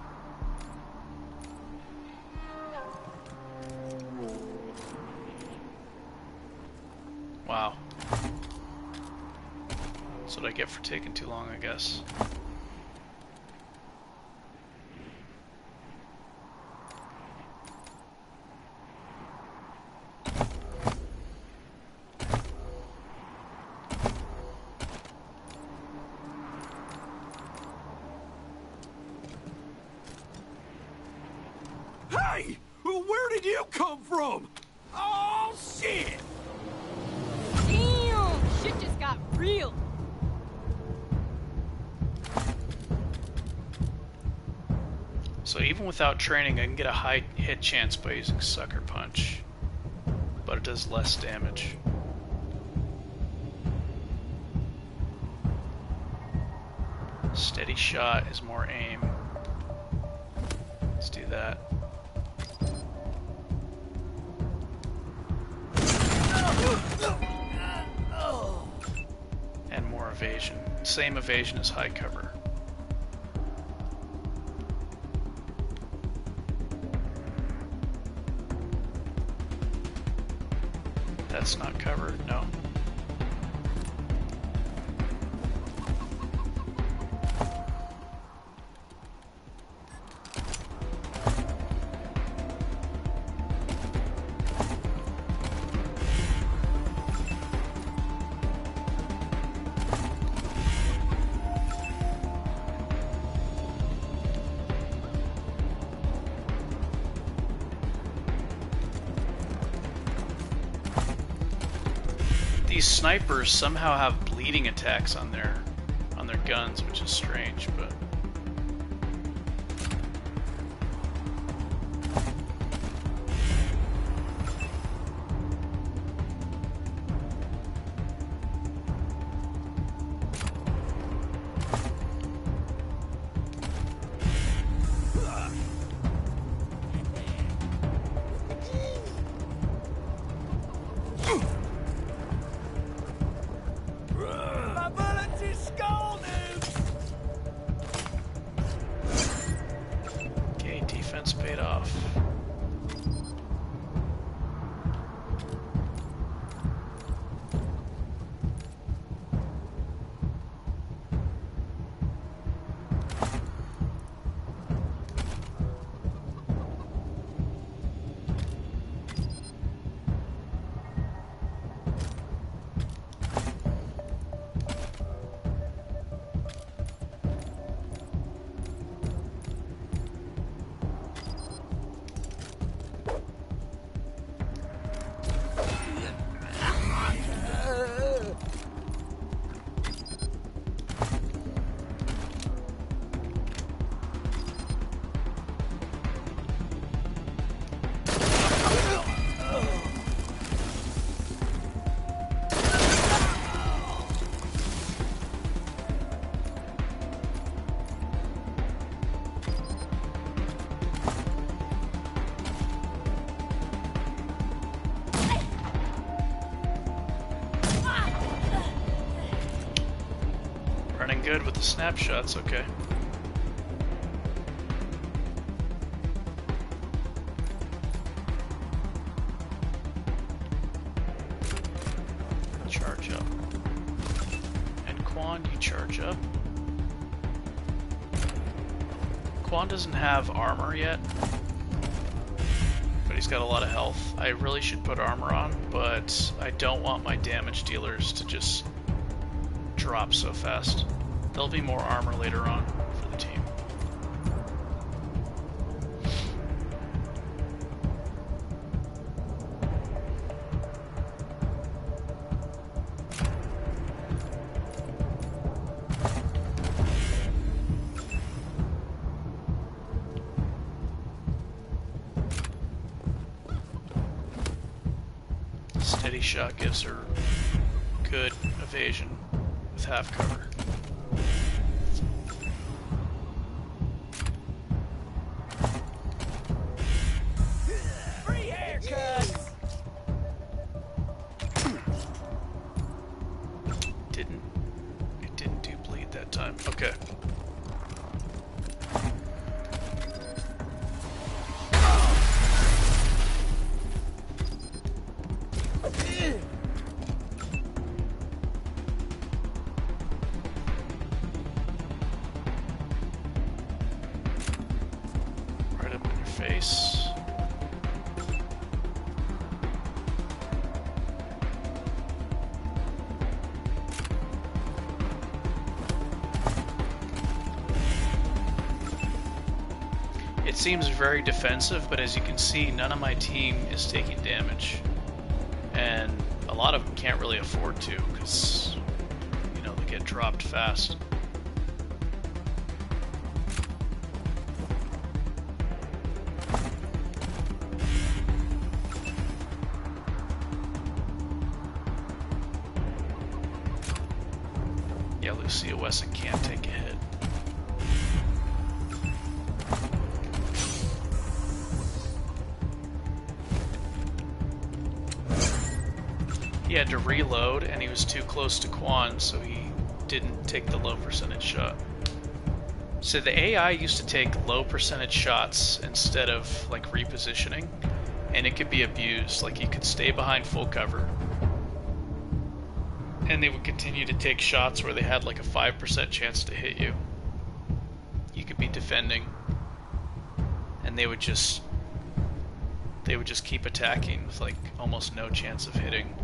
Wow. That's what I get for taking too long, I guess. Hey! Where did you come from? Oh, shit! Damn! Shit just got real. So even without training, I can get a high hit chance by using Sucker Punch, but it does less damage. Steady Shot is more aim. Let's do that. And more evasion. Same evasion as high cover. That's not covered, no. These snipers somehow have bleeding attacks on their guns, which is strange, but paid off. Running good with the snapshots, okay. Charge up. And Quan, you charge up. Quan doesn't have armor yet, but he's got a lot of health. I really should put armor on, but I don't want my damage dealers to just drop so fast. There'll be more armor later on for the team. Steady Shot gives her good evasion with half cover. Free haircuts! It didn't do bleed that time. Okay. It seems very defensive, but as you can see, none of my team is taking damage. And a lot of them can't really afford to, because, you know, they get dropped fast. Yeah, Lucia Wesson can't take a hit. He had to reload, and he was too close to Quan, so he didn't take the low percentage shot. So the AI used to take low percentage shots instead of like repositioning, and it could be abused. Like you could stay behind full cover, and they would continue to take shots where they had like a 5% chance to hit you. You could be defending, and they would just keep attacking with like almost no chance of hitting.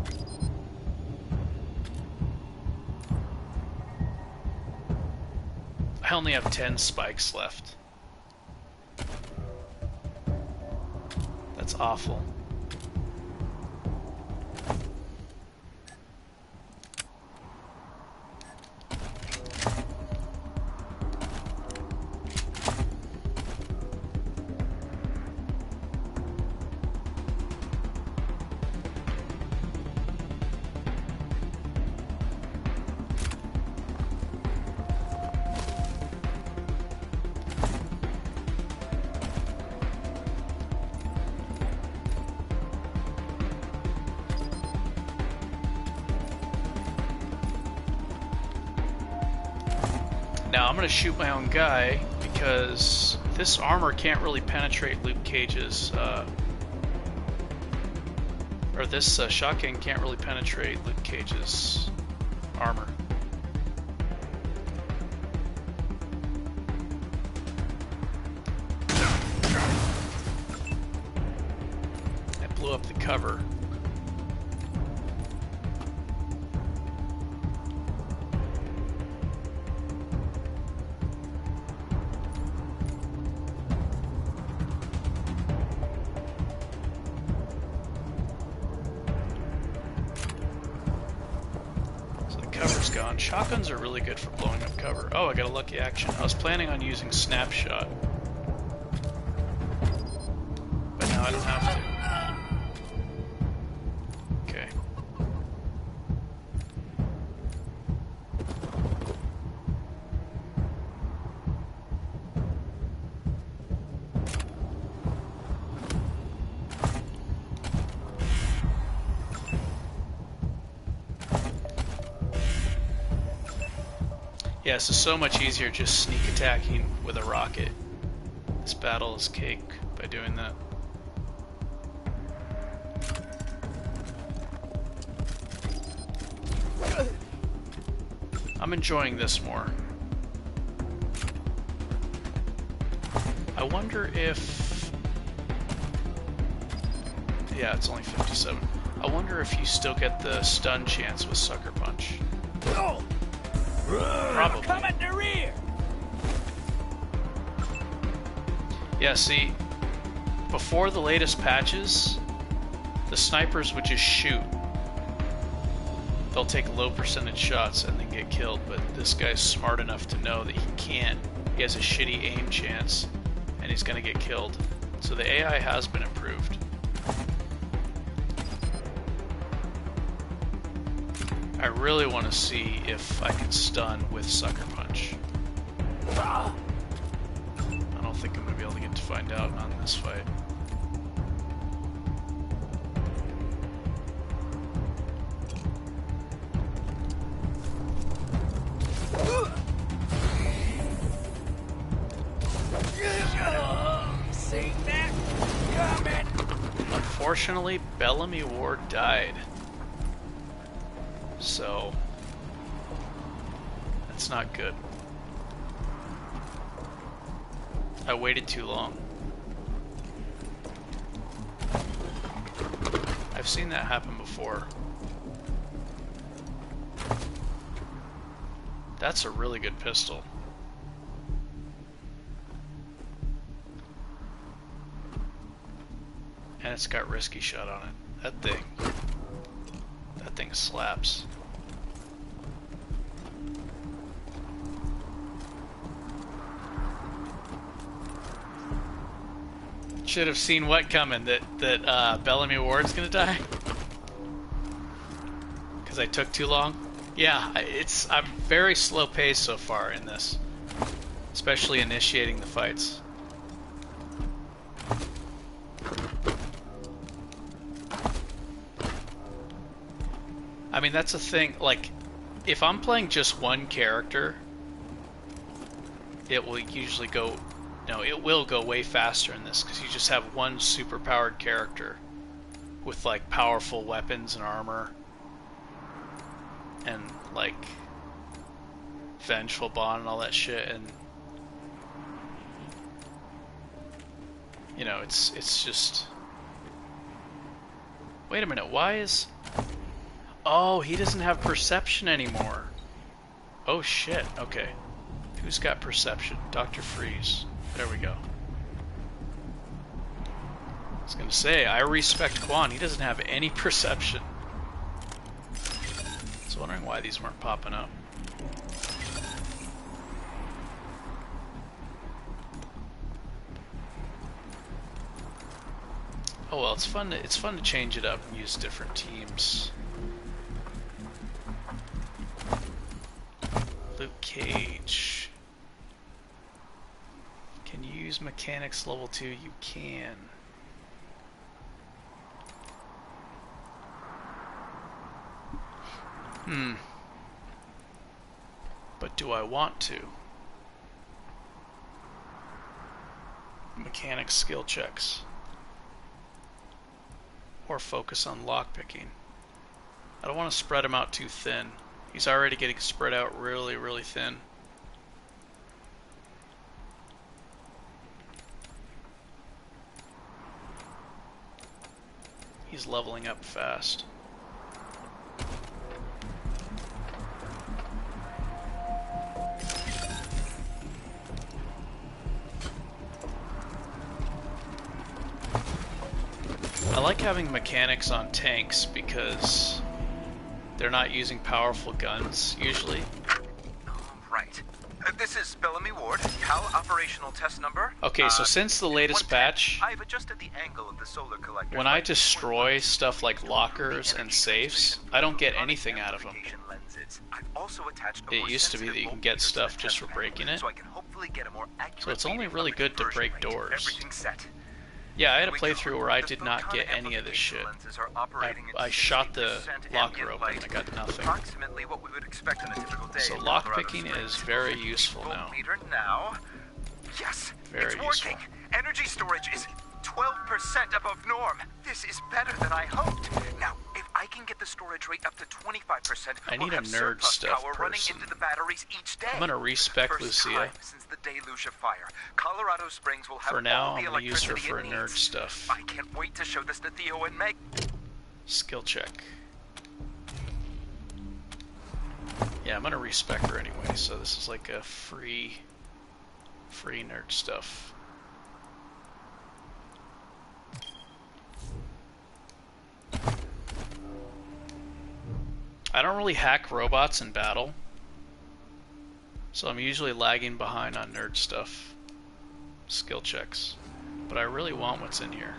I only have 10 spikes left. That's awful. Now I'm gonna shoot my own guy because this armor can't really penetrate Luke Cage's, or this shotgun can't really penetrate Luke Cage's armor. I blew up the cover. Shotguns are really good for blowing up cover. Oh, I got a lucky action. I was planning on using Snapshot, but now I don't have to. Okay. Yeah, so much easier just sneak attacking with a rocket. This battle is cake by doing that. I'm enjoying this more. I wonder if... Yeah, it's only 57. I wonder if you still get the stun chance with Sucker Punch. Oh! Probably. Come at the rear! Yeah, see, before the latest patches, the snipers would just shoot. They'll take low percentage shots and then get killed, but this guy's smart enough to know that he can't. He has a shitty aim chance, and he's gonna get killed. So the AI has been improved. I really want to see if I can stun with Sucker Punch. I don't think I'm going to be able to get to find out on this fight. See that coming? Unfortunately, Bellamy Ward died. So, that's not good. I waited too long. I've seen that happen before. That's a really good pistol. And it's got risky shot on it. That thing slaps. Should have seen what coming, that Bellamy Ward's gonna die. Because I took too long. Yeah, I'm very slow paced so far in this, especially initiating the fights. I mean, that's a thing. Like, if I'm playing just one character, it will usually go. No, it will go way faster in this because you just have one super-powered character with like powerful weapons and armor and like vengeful bond and all that shit, and you know, it's just. Wait a minute, why is? Oh, he doesn't have perception anymore. Oh shit. Okay, who's got perception? Dr. Freeze. There we go. I was gonna say, I respect Quan. He doesn't have any perception. I was wondering why these weren't popping up. Oh well, it's fun to change it up and use different teams. Luke Cage. Can you use mechanics level 2? You can. But do I want to? Mechanics skill checks. Or focus on lockpicking. I don't want to spread him out too thin. He's already getting spread out really, really thin. He's leveling up fast. I like having mechanics on tanks because they're not using powerful guns, usually. Right. This is Bellamy Ward, PAL operational test number. Okay, so since the latest patch, I've adjusted the angle of the solar collector. When I destroy stuff like lockers and safes, I don't get anything out of them. It used to be that you can get stuff just for breaking it. So it's only really good to break doors. Yeah, I had a playthrough where I did not get any of this shit. I shot the locker open and I got nothing. So lockpicking is very useful now. Yes, very it's working. Useful. Energy storage is 12% above norm. This is better than I hoped. Now, if I can get the storage rate up to 25%, I need a nerd stuff person. Into the batteries each day. I'm gonna respec Lucia. Since the deluge of fire, Colorado Springs will have for now, all the I'm gonna use her for nerd stuff. I can't wait to show this to Theo and Meg. Skill check. Yeah, I'm gonna respec her anyway, so this is like a free nerd stuff. I don't really hack robots in battle, so I'm usually lagging behind on nerd stuff, skill checks, but I really want what's in here.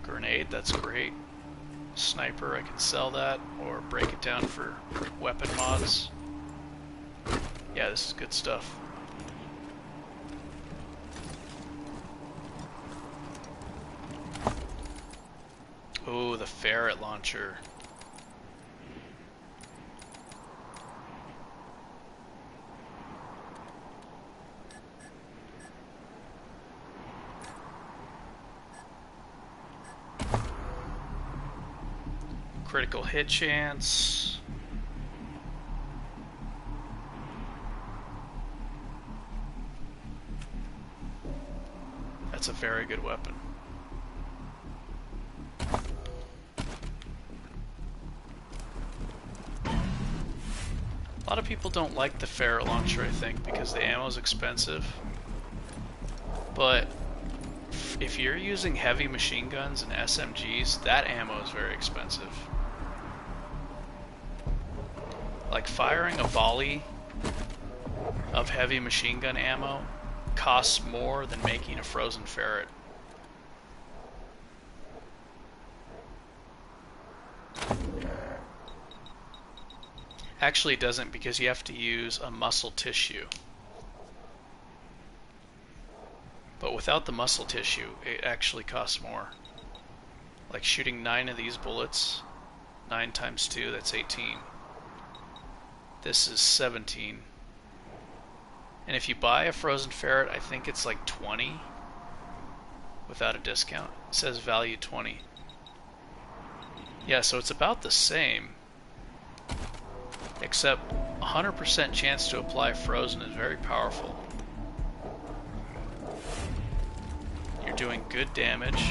Grenade, that's great. Sniper, I can sell that or break it down for weapon mods. Yeah, this is good stuff. Oh, the ferret launcher. Critical hit chance. That's a very good weapon. A lot of people don't like the ferret launcher, I think, because the ammo is expensive. But if you're using heavy machine guns and SMGs, that ammo is very expensive. Like firing a volley of heavy machine gun ammo costs more than making a frozen ferret. Actually, it doesn't, because you have to use a muscle tissue. But without the muscle tissue, it actually costs more. Like shooting 9 of these bullets, 9 times 2, that's 18. This is 17. And if you buy a frozen ferret, I think it's like 20 without a discount. It says value 20. Yeah, so it's about the same. Except 100% chance to apply frozen is very powerful. You're doing good damage,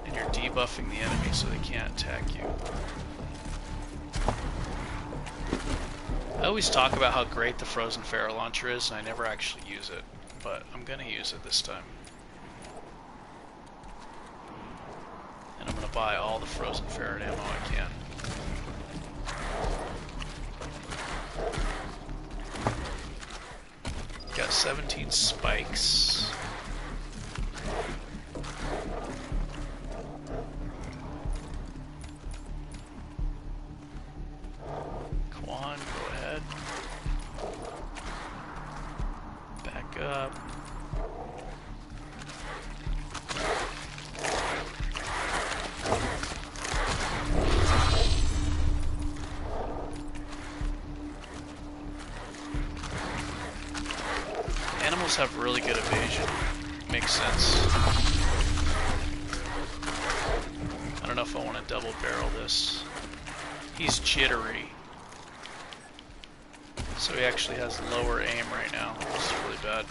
and you're debuffing the enemy so they can't attack you. I always talk about how great the frozen ferret launcher is, and I never actually use it, but I'm gonna use it this time. And I'm gonna buy all the frozen ferret ammo I can. Got 17 spikes. Quan, go ahead. Back up. Animals have really good evasion. Makes sense. I don't know if I want to double barrel this. He's jittery. So he actually has lower aim right now, which is really bad.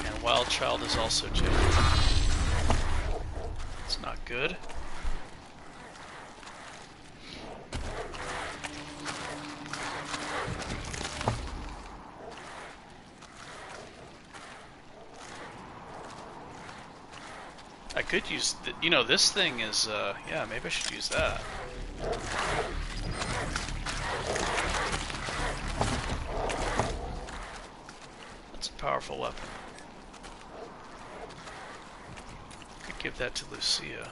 And Wild Child is also jittery. It's not good. I could use, you know, this thing is, yeah, maybe I should use that. That's a powerful weapon. Could give that to Lucia.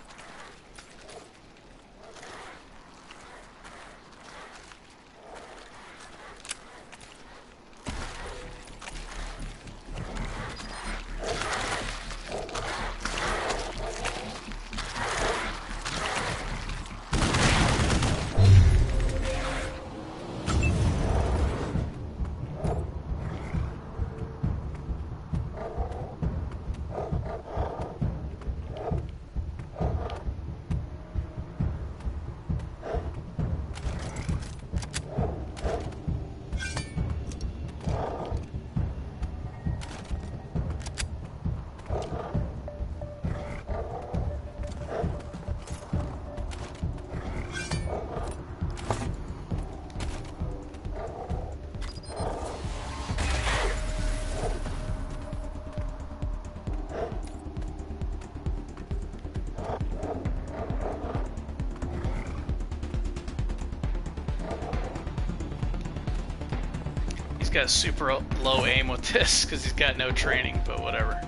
Got super low aim with this because he's got no training, but whatever.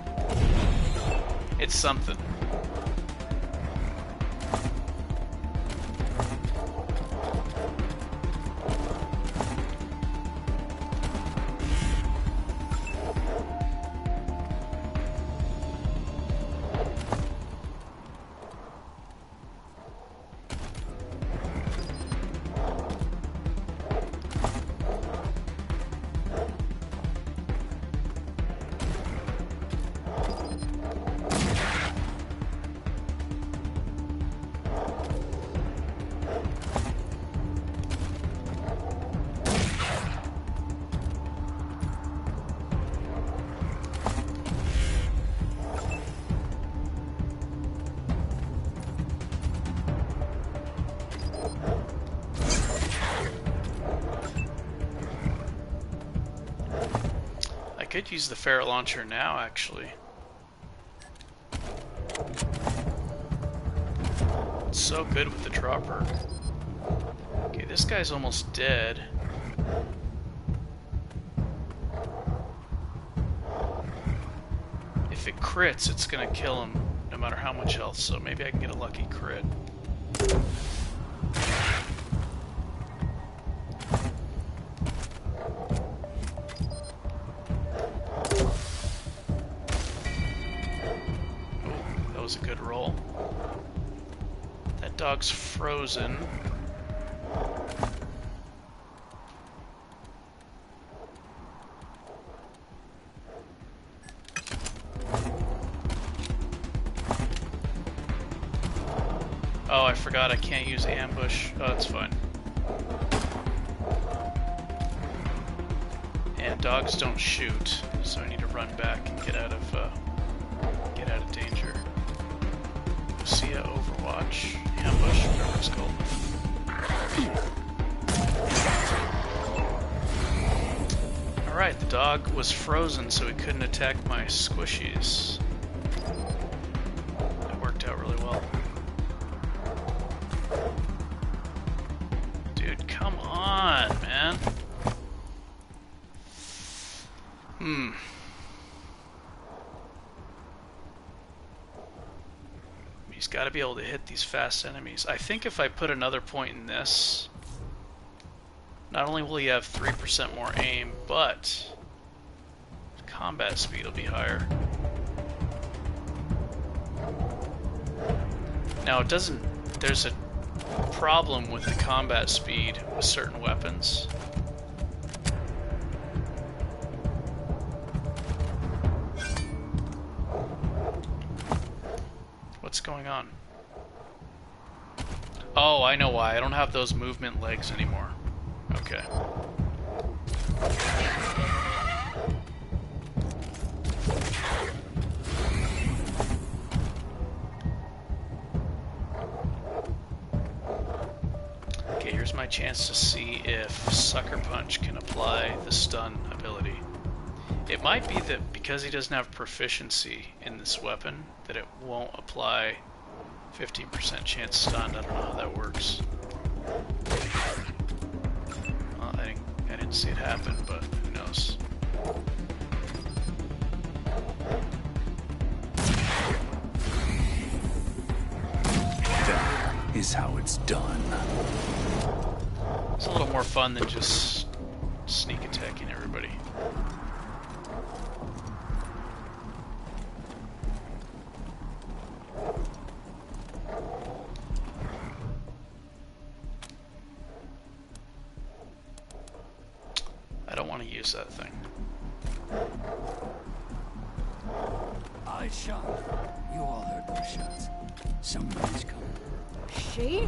It's something. could use the ferret launcher now, actually. It's so good with the dropper. Okay, this guy's almost dead. If it crits, it's gonna kill him no matter how much health, so maybe I can get a lucky crit. A good roll. That dog's frozen. Oh, I forgot I can't use ambush. Oh, that's fine. And dogs don't shoot, so I need to run back and get out of danger. Lucia, Overwatch, Ambush, whatever it's called. Alright, the dog was frozen so he couldn't attack my squishies. That worked out really well. Dude, come on, man. He's got to be able to hit these fast enemies. I think if I put another point in this, not only will he have 3% more aim, but combat speed will be higher. Now it doesn't, there's a problem with the combat speed with certain weapons. What's going on? Oh, I know why. I don't have those movement legs anymore. Okay. Okay, here's my chance to see if Sucker Punch can apply the stun ability. It might be that because he doesn't have proficiency in this weapon, that it won't apply 15% chance stunned. I don't know how that works. Well, I didn't see it happen, but who knows. That is how it's done. It's a little more fun than just sneak attacking everybody. I don't want to use that thing. I shot. You all heard those shots. Somebody's coming. Shit!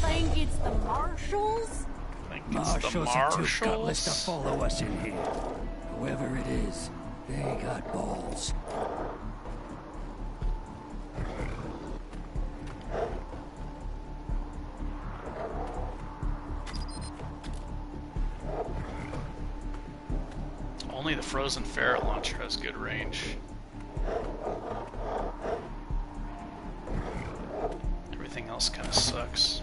Think it's the marshals? Marshals are too gutless to follow us in here. Whoever it is, they got balls. Only the frozen ferret launcher has good range. Everything else kind of sucks.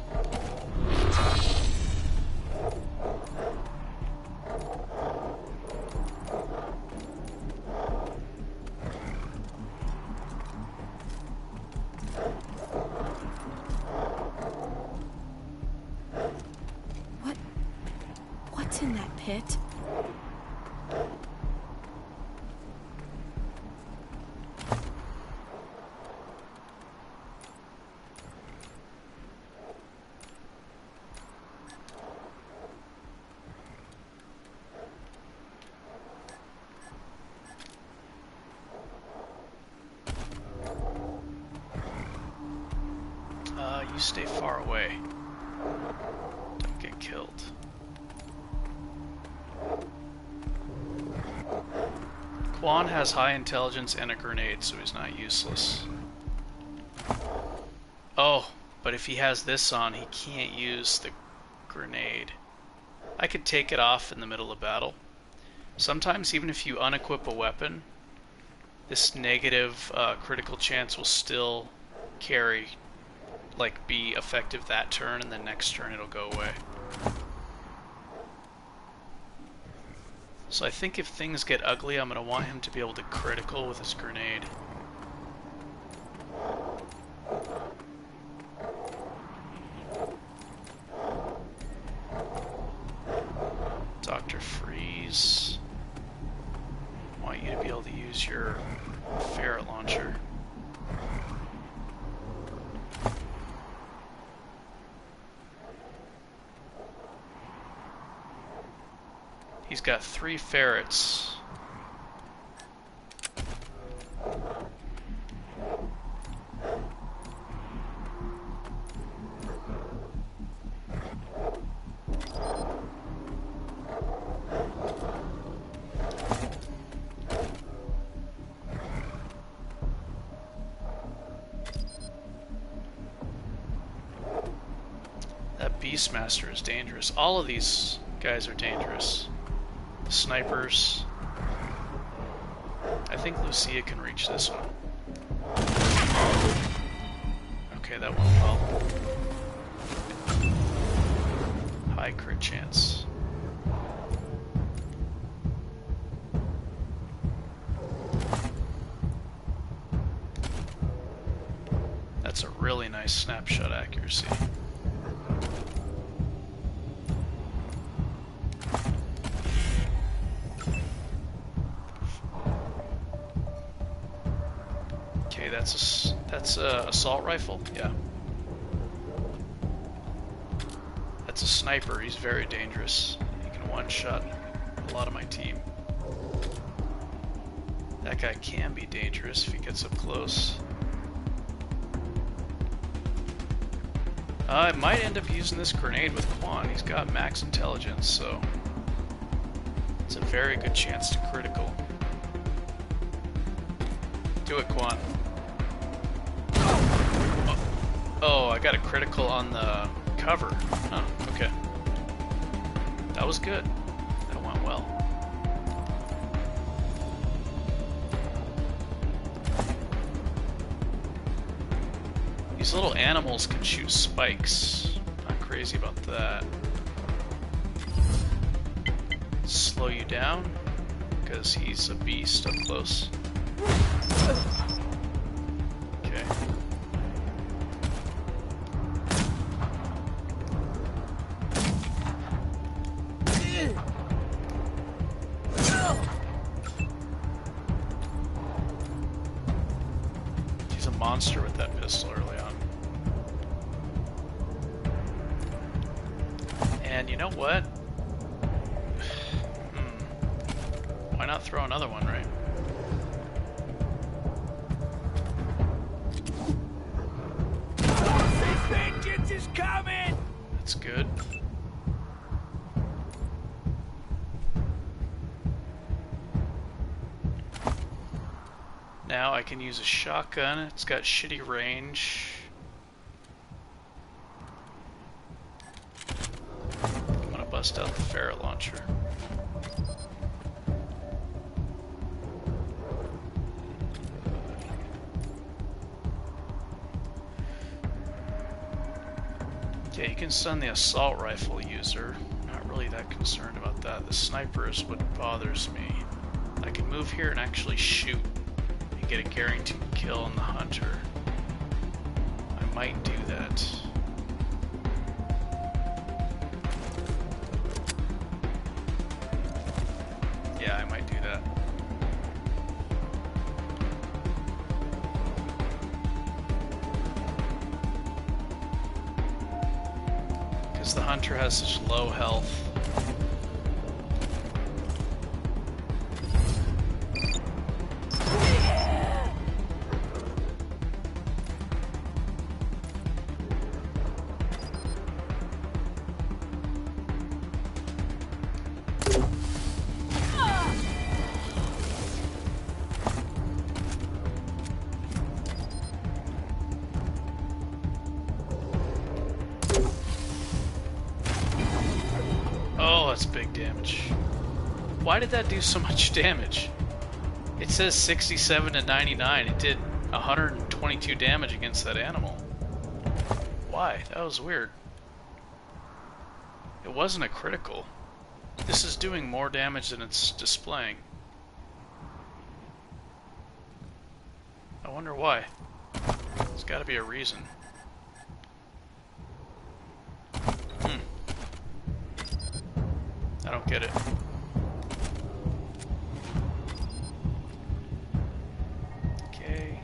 What's in that pit? You stay far away. Don't get killed. Quan has high intelligence and a grenade, so he's not useless. Oh, but if he has this on, he can't use the grenade. I could take it off in the middle of battle, Sometimes even if you unequip a weapon, this negative critical chance will still carry, like be effective that turn, and the next turn it'll go away. So I think if things get ugly, I'm going to want him to be able to critical with his grenade. Dr. Freeze. I want you to be able to use your ferret launcher. He's got 3 ferrets. That Beastmaster is dangerous. All of these guys are dangerous. The snipers. I think Lucia can reach this one. Okay, that went well. High crit chance. That's a really nice snapshot accuracy. Okay, that's a assault rifle. Yeah. That's a sniper. He's very dangerous. He can one-shot a lot of my team. That guy can be dangerous if he gets up close. I might end up using this grenade with Quan. He's got max intelligence, so it's a very good chance to critical. Do it, Quan. Oh, I got a critical on the cover. Huh, okay. That was good. That went well. These little animals can shoot spikes. Not crazy about that. Slow you down, because he's a beast up close. Okay. He's a monster with that pistol early on. And you know what? Why not throw another one, right? Vengeance is coming! That's good. Now I can use a shotgun. It's got shitty range. I'm gonna bust out the ferret launcher. Yeah, you can stun the assault rifle user. Not really that concerned about that. The sniper is what bothers me. I can move here and actually shoot and get a guaranteed kill on the hunter. I might do that. Yeah, I might do that. Because the hunter has such low health. Oh, that's big damage. Why did that do so much damage? It says 67 to 99. It did 122 damage against that animal. Why? That was weird. It wasn't a critical. This is doing more damage than it's displaying. I wonder why. There's got to be a reason. I don't get it. Okay.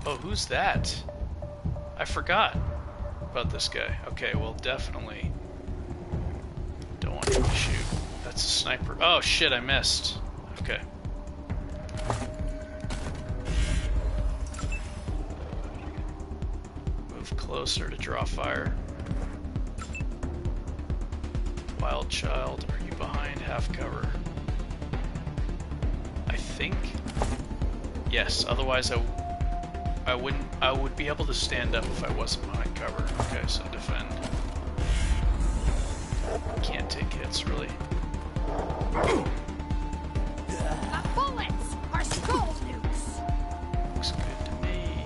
Oh, who's that? I forgot about this guy. Okay, well, definitely don't want him to shoot. That's a sniper. Oh, shit, I missed. Okay. Move closer to draw fire. Wild child, are you behind half cover? I think. Yes, otherwise I would be able to stand up if I wasn't behind cover. Okay, so defend. Can't take hits really. Bullets are skull nukes. Looks good to me.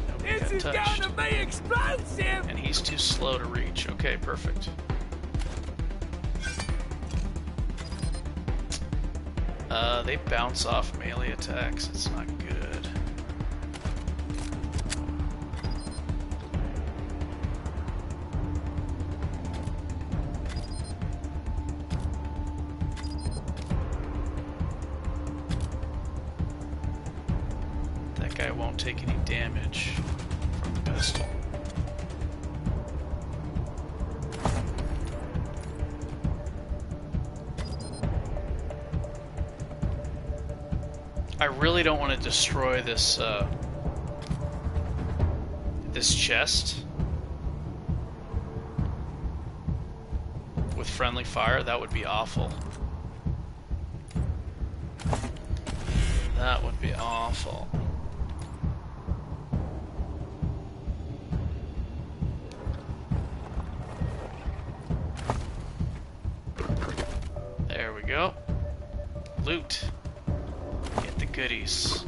Nobody This is got touched. gonna be explosive! And he's too slow to reach. Okay, perfect. They bounce off melee attacks. It's not good. That guy won't take any damage from the pistol. I really don't want to destroy this this chest with friendly fire. That would be awful. That would be awful. There we go. Loot. Goodies.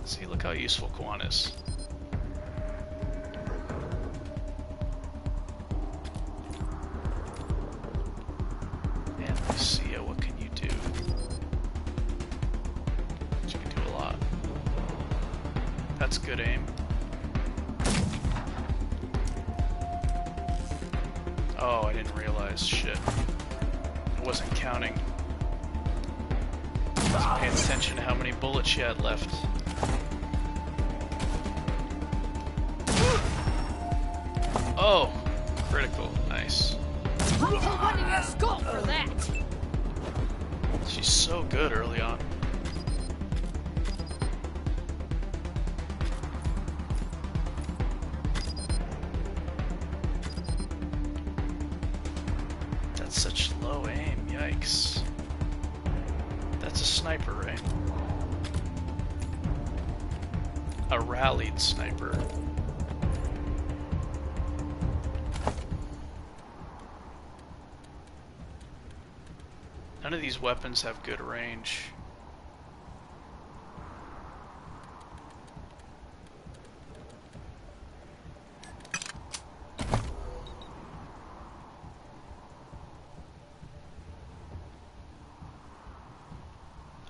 See, look how useful Kwan is. And Lucia, what can you do? You can do a lot. That's good aim. Oh, I didn't realize. Shit. I wasn't counting. Paying attention to how many bullets she had left. Oh, critical, nice. I'll pull one in your skull for that. She's so good early on. That's such low aim, yikes. That's a sniper, right? A rallied sniper. None of these weapons have good range.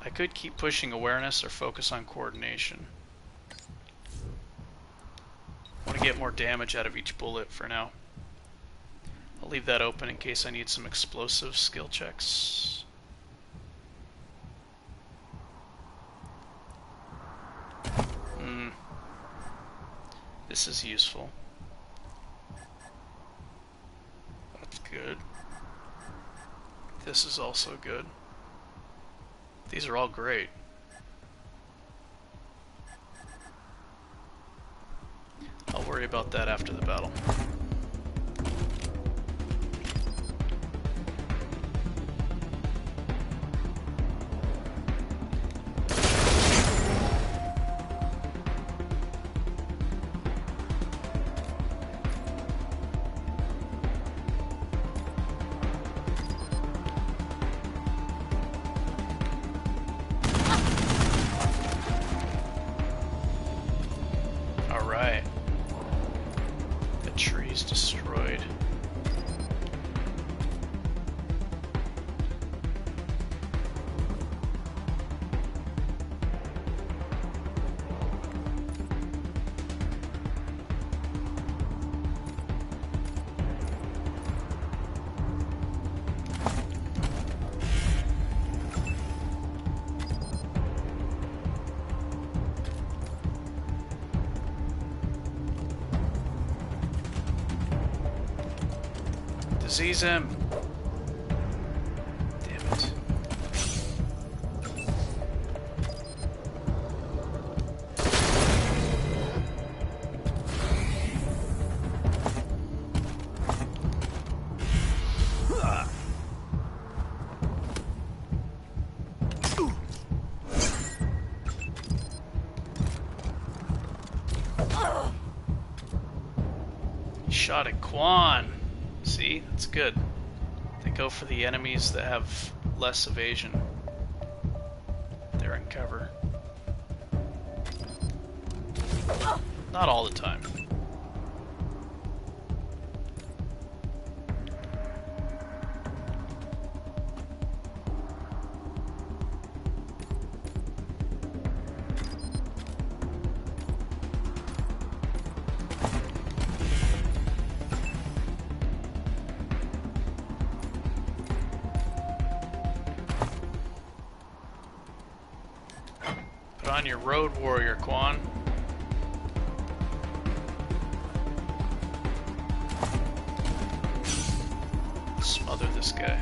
I could keep pushing awareness or focus on coordination. I want to get more damage out of each bullet for now. I'll leave that open in case I need some explosive skill checks. This is useful. That's good. This is also good. These are all great. I'll worry about that after the battle. The tree's destroyed. Seize him. Damn it. He shot at Quan. See, that's good. They go for the enemies that have less evasion. They're in cover. Not all the time. On your road warrior, Quan. Smother this guy.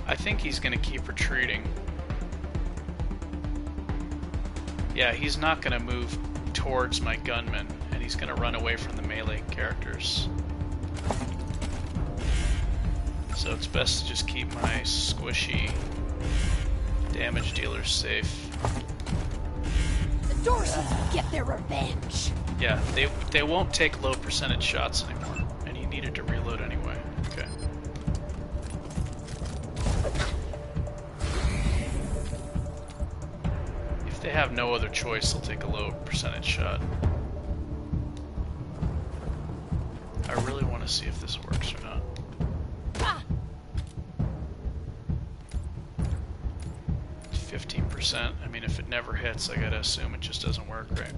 I think he's gonna keep retreating. Yeah, he's not gonna move towards my gunman, and he's gonna run away from the melee characters. So it's best to just keep my squishy damage dealers safe. The Dorseys will get their revenge. Yeah, they won't take low percentage shots anymore, and he needed to reload anyway. Okay. If they have no other choice, they'll take a low percentage shot. I really want to see if this works or not. 15%. I mean, if it never hits, I gotta assume it just doesn't work, right?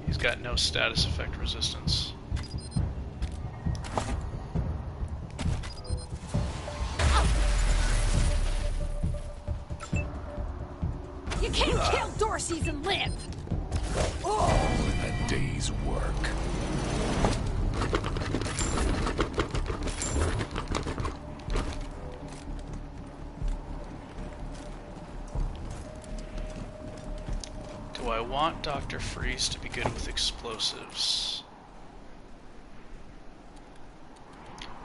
He's got no status effect resistance. You can't kill Dorseys and live! All in a day's work. Do I want Dr. Freeze to be good with explosives?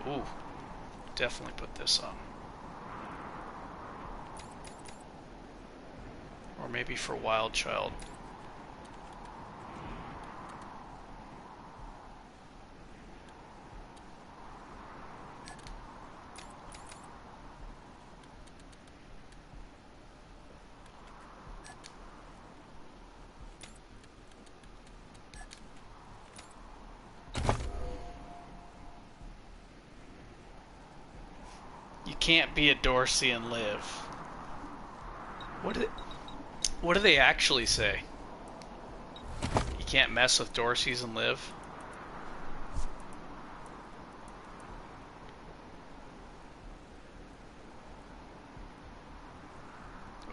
Ooh, definitely put this on. Or maybe for Wild Child. You can't be a Dorsey and live. What do they actually say? You can't mess with Dorseys and live?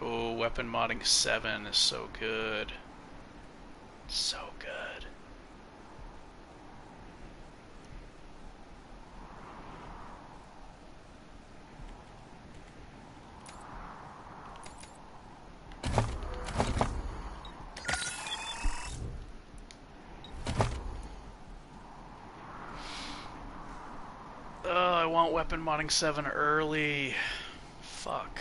Oh, weapon modding 7 is so good. So good. I want weapon modding 7 early. Fuck.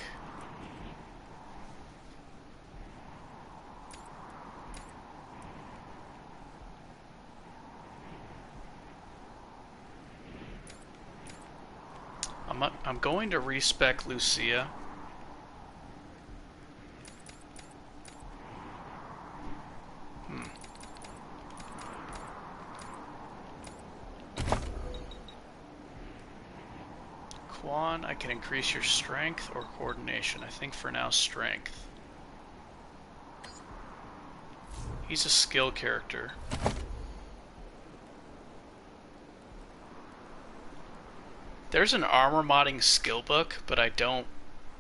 I'm going to respec Lucia. Quan, I can increase your strength or coordination. I think for now strength. He's a skill character. There's an armor modding skill book, but I don't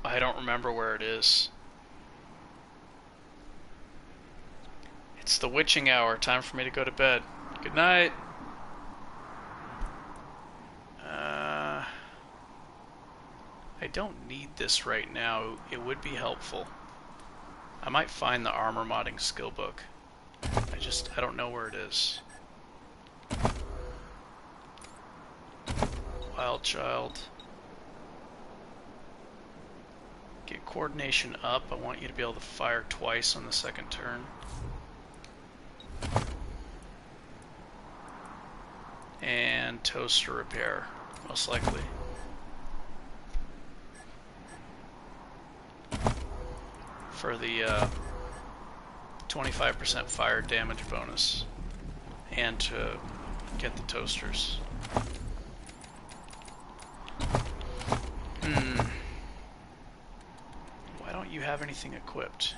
remember where it is. It's the witching hour. Time for me to go to bed. Good night. I don't need this right now. It would be helpful. I might find the armor modding skill book. I don't know where it is. Wild child. Get coordination up. I want you to be able to fire twice on the second turn. And toaster repair, most likely. For the 25% fire damage bonus. And to get the toasters. Why don't you have anything equipped?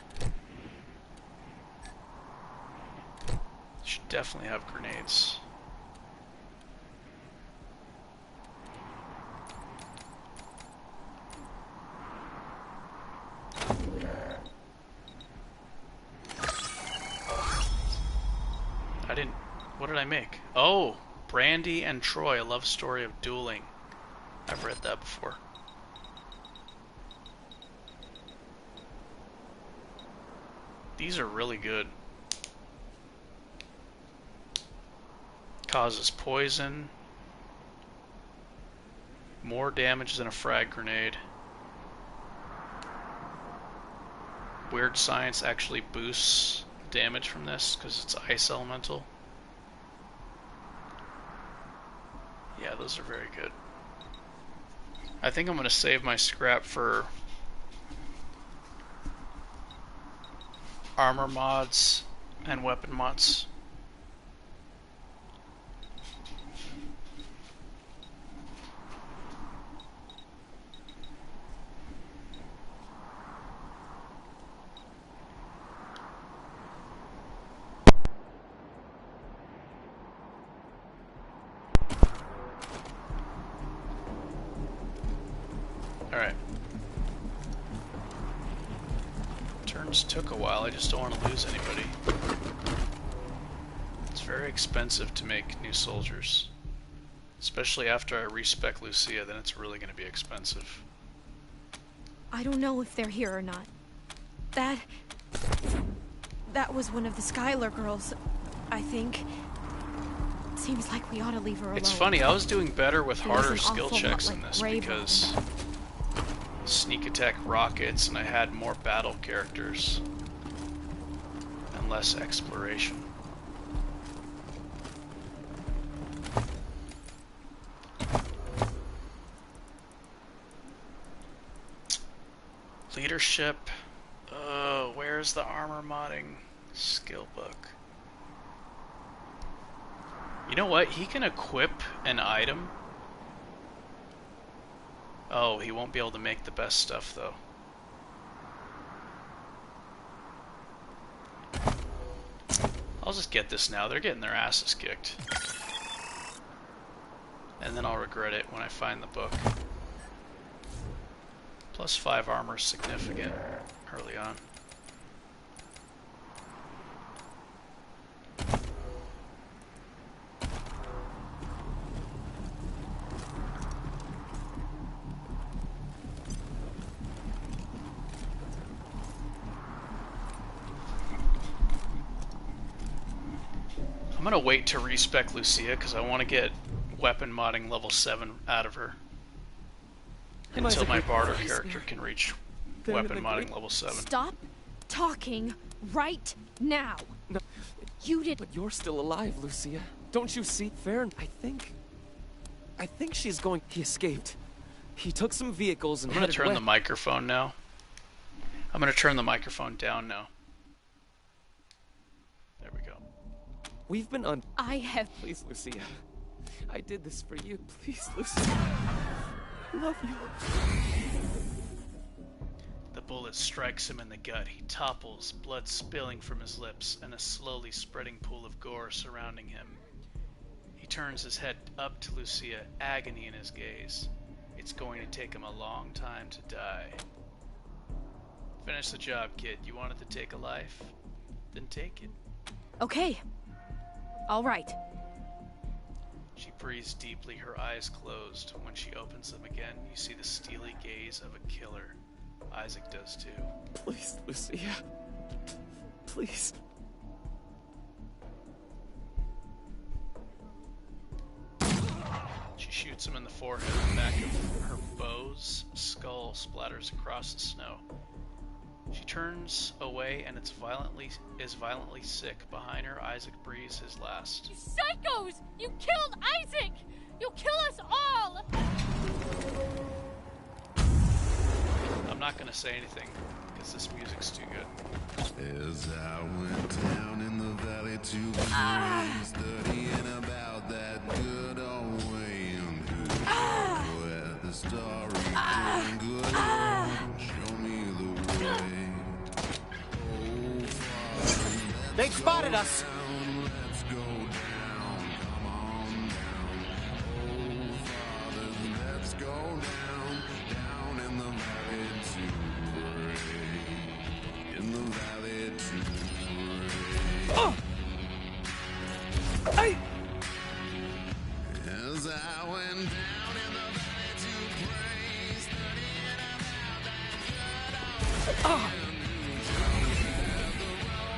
Should definitely have grenades. What did I make? Oh, Brandy and Troy, a love story of dueling. I've read that before. These are really good. Causes poison. More damage than a frag grenade. Weird Science actually boosts damage from this because it's ice elemental. Yeah, those are very good. I think I'm going to save my scrap for armor mods and weapon mods. Alright. Turns took a while, I just don't want to lose anybody. It's very expensive to make new soldiers. Especially after I respec Lucia, then it's really going to be expensive. I don't know if they're here or not. That was one of the Skylar girls, I think. Seems like we ought to leave her alone. It's funny, I was doing better with harder skill checks in this because sneak attack rockets and I had more battle characters and less exploration. Leadership. Oh, where's the armor modding skill book? You know what? He can equip an item. Oh, he won't be able to make the best stuff, though. I'll just get this now. They're getting their asses kicked. And then I'll regret it when I find the book. +5 armor is significant early on. I'm gonna wait to respec Lucia because I want to get weapon modding level 7 out of her until my barter character can reach weapon modding level 7. Stop talking right now. No, you did. But you're still alive, Lucia. Don't you see? Farron, I think she's going. He escaped. He took some vehicles and I'm gonna turn the microphone now. I'm gonna turn the microphone down now. There we go. We've been on. I have. Please, Lucia. I did this for you. Please, Lucia. I love you. The bullet strikes him in the gut. He topples, blood spilling from his lips, and a slowly spreading pool of gore surrounding him. He turns his head up to Lucia, agony in his gaze. It's going to take him a long time to die. Finish the job, kid. You wanted to take a life? Then take it. Okay. All right. She breathes deeply, her eyes closed. When she opens them again, you see the steely gaze of a killer. Isaac does too. Please, Lucia. Please. She shoots him in the forehead. The back of her bow's skull splatters across the snow. She turns away and is violently sick. Behind her, Isaac breathes his last. You psychos! You killed Isaac! You'll kill us all! I'm not gonna say anything because this music's too good. As I went down in the valley to be studying about that good old way and where the story going good Lord, show me the way. Oh, Father, they spotted us. Let's go down, come on down. Oh, Father, let's go down in the valley to pray. In the valley to pray. Oh! Hey! As I went down in the valley to pray, studying about that good old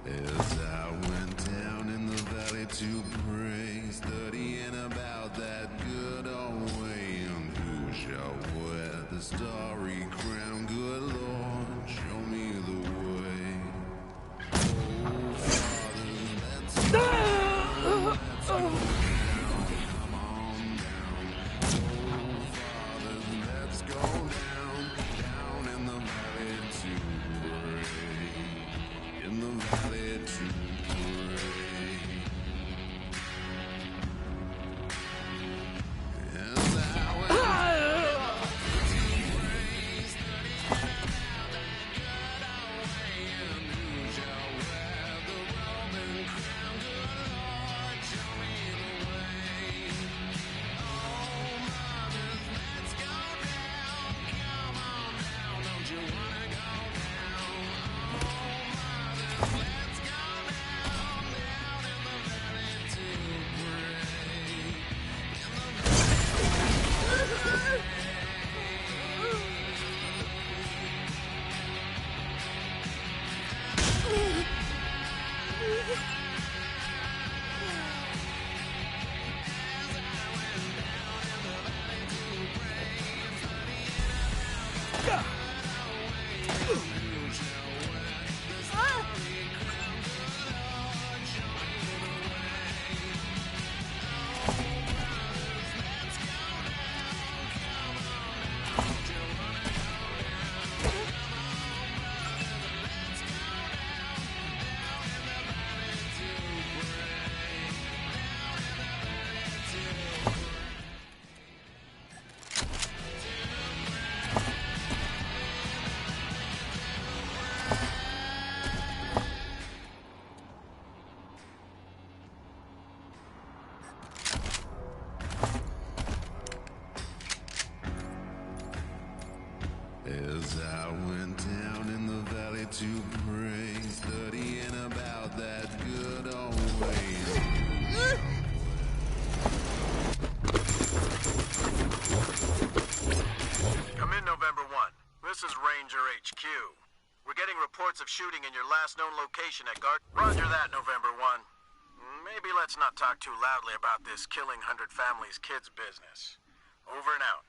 As I went down in the valley to pray, studying about that good old way, and who shall wear the starry crown? Good Lord, show me the way. Oh, Father, let's go down, come on down. Oh, Father, let's go down in the valley to pray. In the valley to pray. As I went to pray, studying about that good old way, and who shall wear the Roman crown? Good Lord, show me the way. Oh, mothers, let's go down. Come on down, don't you wanna go down? Oh, mothers, let's go down in the valley to pray. In the valley. to pray, studying about that good old ways. Come in, November 1. This is Ranger HQ. We're getting reports of shooting in your last known location at Guard. Roger that, November 1. Maybe let's not talk too loudly about this killing 100 families kids business. Over and out.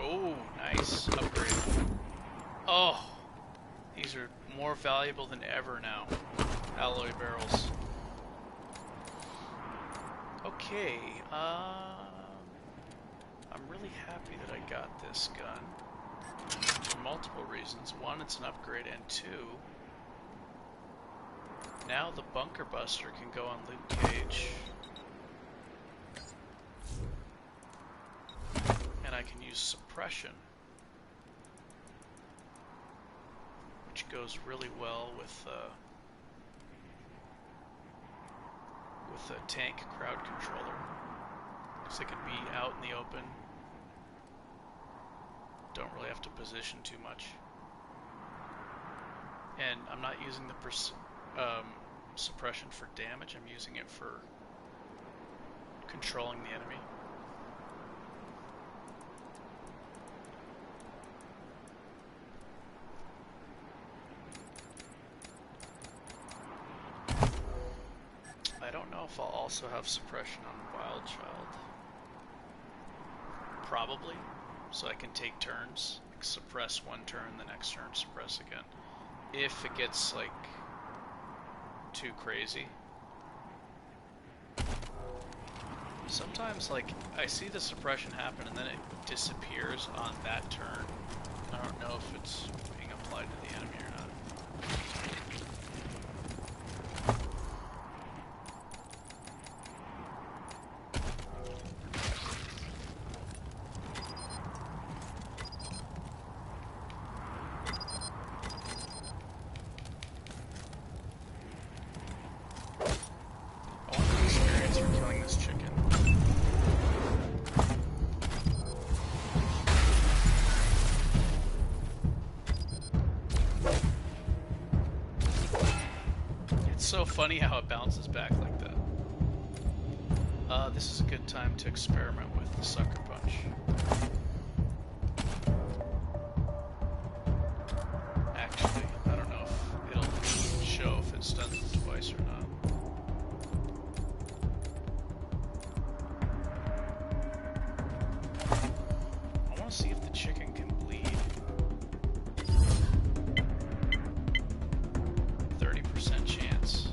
Oh, nice upgrade. Oh, these are more valuable than ever now. Alloy barrels. Okay, I'm really happy that I got this gun for multiple reasons. One, it's an upgrade, and two, now the bunker buster can go on Luke Cage. And I can use suppression, which goes really well with a tank crowd controller, because they can be out in the open, don't really have to position too much, and I'm not using the suppression for damage, I'm using it for controlling the enemy. I don't know if I'll also have suppression on Wild Child. Probably. So I can take turns. Like suppress one turn, the next turn suppress again. If it gets, like, too crazy. Sometimes, like, I see the suppression happen and then it disappears on that turn. I don't know if it's being applied to the enemy or not. So funny how it bounces back like that. This is a good time to experiment with the sucker punch. Actually, I don't know if it'll show if it stuns it twice or not. I want to see if the chicken can bleed. 30% chance.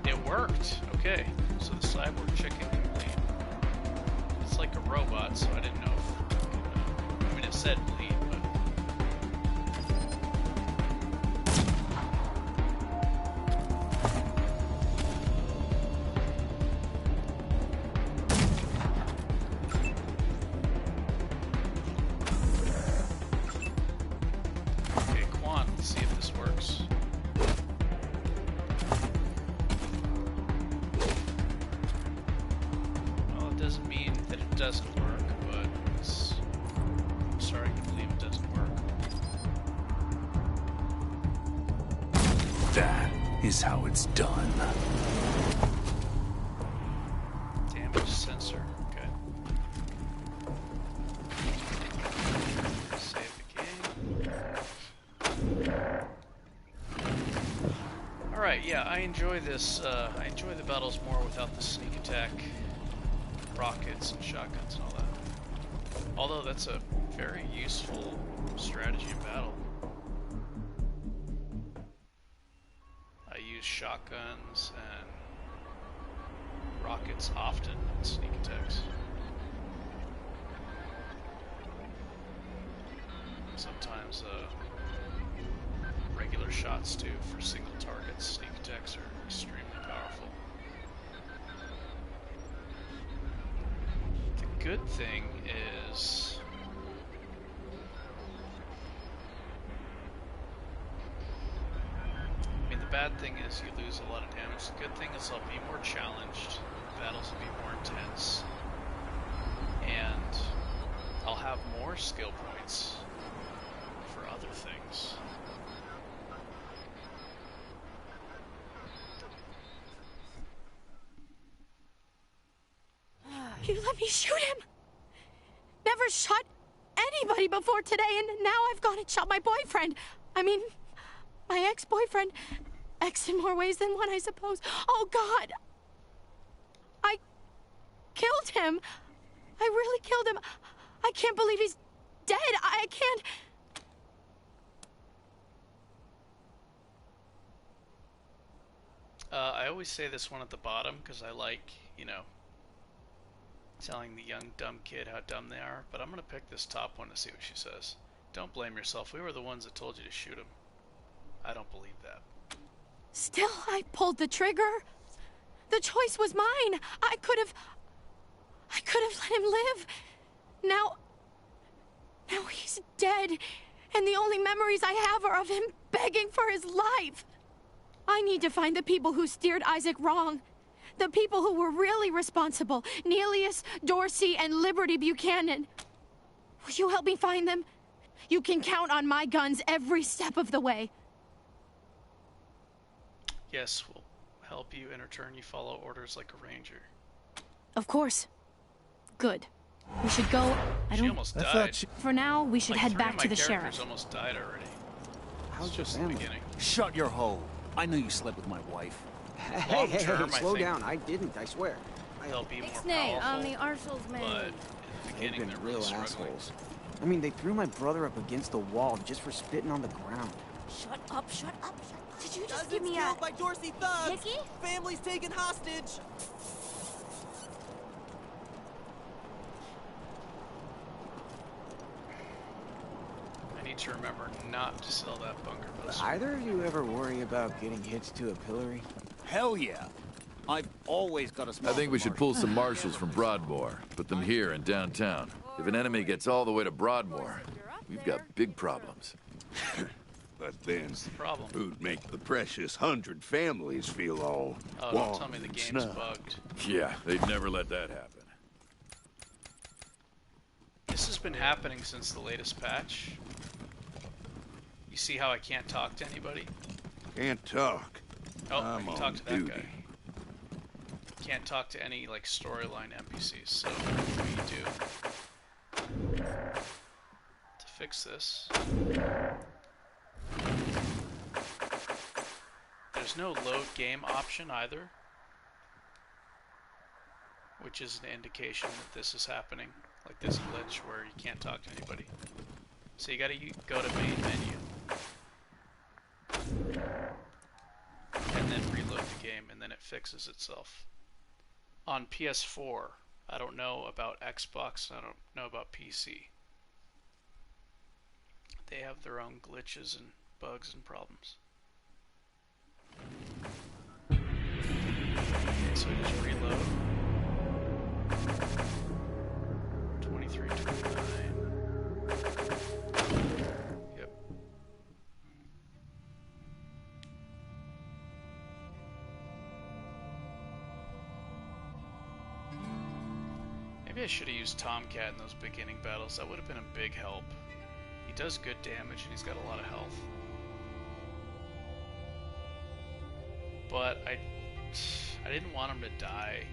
It worked. Okay, so the cyborg chicken can bleed. It's like a robot, so I didn't know if it could, I mean, it said bleed, but... Okay, Quan, let's see if this works. Well, it doesn't mean that it doesn't work, but I'm starting to believe it doesn't work. That is how it's done. Damage sensor, okay. Save the game. Alright, yeah, I enjoy this, I enjoy the battles more without the sneak attack, rockets and shotguns and all that. Although that's a very useful strategy in battle. I use shotguns and rockets often in sneak attacks. Sometimes regular shots too for single targets. Sneak attacks are extremely powerful. The good thing is... I mean, the bad thing is you lose a lot of damage. The good thing is I'll be more challenged. Battles will be more intense. And I'll have more skill points for other things. You let me shoot him! Never shot anybody before today, and now I've gone and shot my boyfriend. I mean, my ex-boyfriend. Ex in more ways than one, I suppose. Oh, God! I killed him. I really killed him. I can't believe he's dead. I can't... I always say this one at the bottom because I like, you know, telling the young dumb kid how dumb they are, but I'm gonna pick this top one to see what she says. Don't blame yourself. We were the ones that told you to shoot him. I don't believe that. Still, I pulled the trigger. The choice was mine. I could have let him live. Now he's dead, and the only memories I have are of him begging for his life. I need to find the people who steered Isaac wrong. The people who were really responsible. Neelius, Dorsey, and Liberty Buchanan. Will you help me find them? You can count on my guns every step of the way. Yes, we'll help you. In return, you follow orders like a ranger. Of course. Good. We should go. She almost died. For now, we should head back to the sheriff. My characters almost died already. How's just your the family? beginning. Shut your hole. I knew you slept with my wife. Hey, slow down. I didn't, I swear. They'll be more Ixnay powerful, on the Arshals, man. but in the beginning They've they're been really real struggling. assholes. I mean, they threw my brother up against the wall just for spitting on the ground. Shut up, shut up, shut up. Did you just Cousins give me a... killed by Dorsey thugs. hickey? Family's taken hostage. I need to remember not to sell that bunker buster. Either of you ever worry about getting hitched to a pillory? Hell yeah. I've always got a small... I think we should pull some marshals from Broadmoor. Put them here in downtown. If an enemy gets all the way to Broadmoor, we've got big problems. But then, problem? who'd make the precious 100 families feel all Oh, warm don't tell me the and game's snug? bugged. Yeah, they'd never let that happen. This has been happening since the latest patch. You see how I can't talk to anybody? Can't talk. Oh, I I'm can on talk to that duty. guy. Can't talk to any, like, storyline NPCs, so what do you do? To fix this... There's no load game option either, which is an indication that this is happening, like this glitch where you can't talk to anybody. So you gotta go to main menu, and then reload the game, and then it fixes itself. On PS4, I don't know about Xbox, I don't know about PC. They have their own glitches and bugs and problems. Okay, so I just reload. 23, 29. Yep. Maybe I should have used Tomcat in those beginning battles. That would have been a big help. He does good damage and he's got a lot of health. But I didn't want him to die.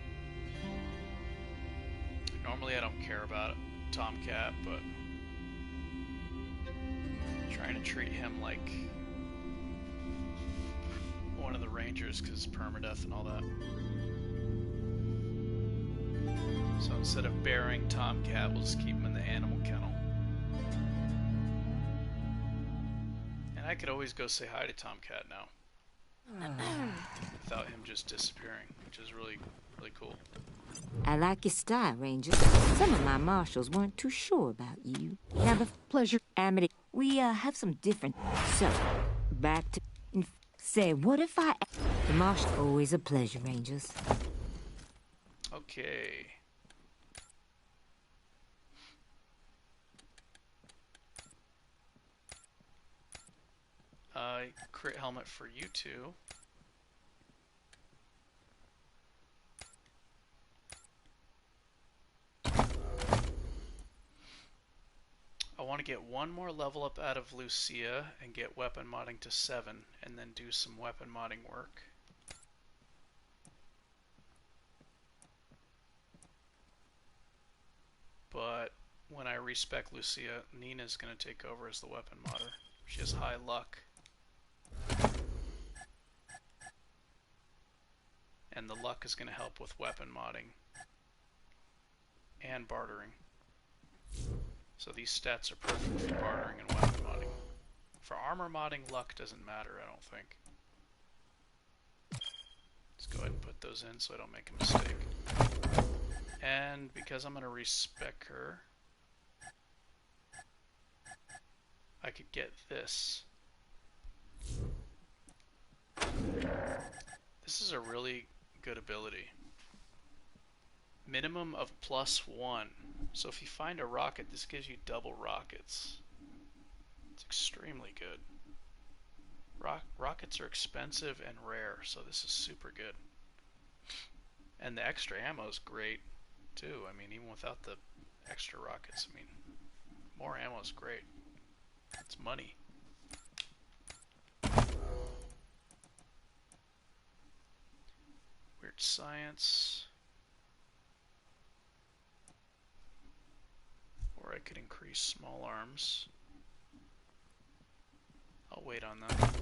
Normally I don't care about Tomcat, but I'm trying to treat him like one of the Rangers because permadeath and all that. So instead of burying Tomcat, we'll just keep him in the animal kennel. And I could always go say hi to Tomcat now. Without him just disappearing, which is really, really cool. I like your style, Ranger. Some of my marshals weren't too sure about you. Now the pleasure, Amity, we have some different... So, back to... Say, what if I... The marshal, always a pleasure, Rangers. Okay. Crit helmet for you two. I want to get one more level up out of Lucia and get weapon modding to 7, and then do some weapon modding work. But when I respec Lucia, Nina's going to take over as the weapon modder. She has high luck. And the luck is going to help with weapon modding and bartering. So these stats are perfect for bartering and weapon modding. For armor modding, luck doesn't matter, I don't think. Let's go ahead and put those in so I don't make a mistake. And because I'm going to respec her, I could get this. This is a really good ability. Minimum of +1. So if you find a rocket, this gives you double rockets. It's extremely good. Rockets are expensive and rare, so this is super good. And the extra ammo is great too. I mean, even without the extra rockets, I mean, more ammo is great. It's money. Weird science. Or I could increase small arms. I'll wait on that.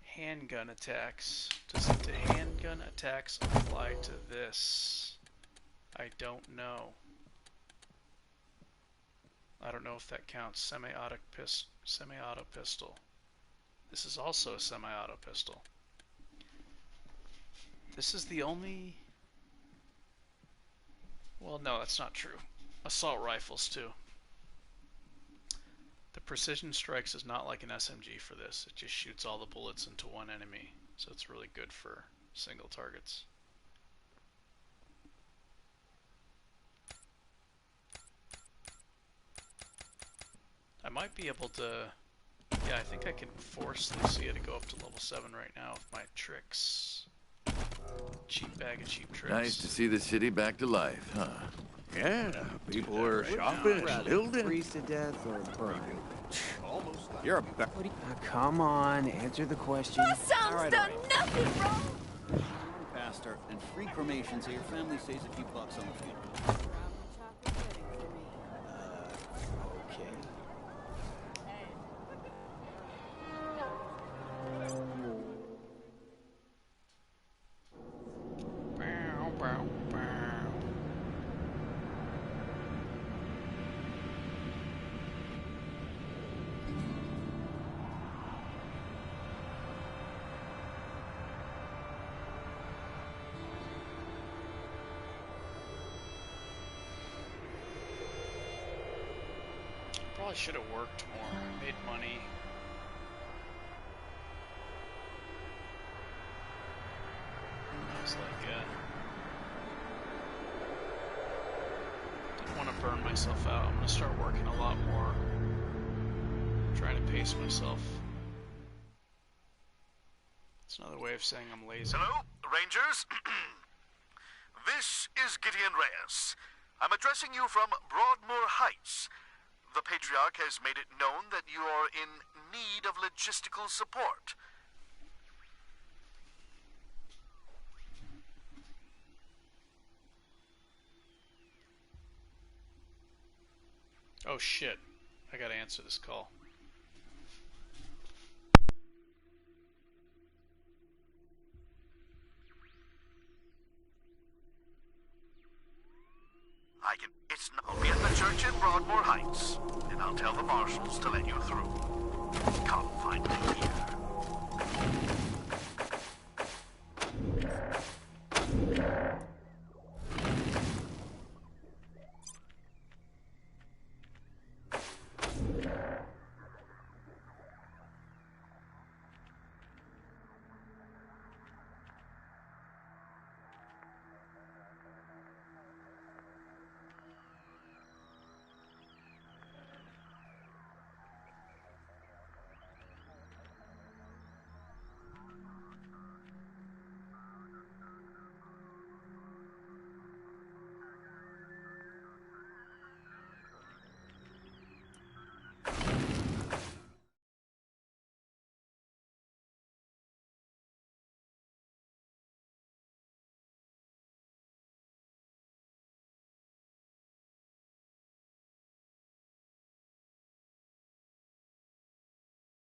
Handgun attacks. Does the handgun attacks apply to this? I don't know. I don't know if that counts. Semi-auto pistol. This is also a semi-auto pistol. This is the only... Well, no, that's not true. Assault rifles, too. The precision strikes is not like an SMG for this. It just shoots all the bullets into one enemy. So it's really good for single targets. I might be able to... Yeah, I think I can force Lucia to go up to level 7 right now with my tricks. Cheap bag of cheap tricks. Nice to see the city back to life, huh? Yeah, people are shopping and building. Freeze to death or burn? You're a come on, answer the question. This sounds done nothing wrong! Faster, and free cremation so your family saves a few bucks on the funeral. Okay. Probably should have worked more, made money. I was like, didn't want to burn myself out. I'm gonna start working a lot more. Trying to pace myself. It's another way of saying I'm lazy. Hello, Rangers. This is Gideon Reyes. I'm addressing you from Broadmoor Heights. The Patriarch has made it known that you are in need of logistical support. Oh shit, I gotta answer this call. I'll be at the church in Broadmoor Heights, and I'll tell the marshals to let you through. Come find me here.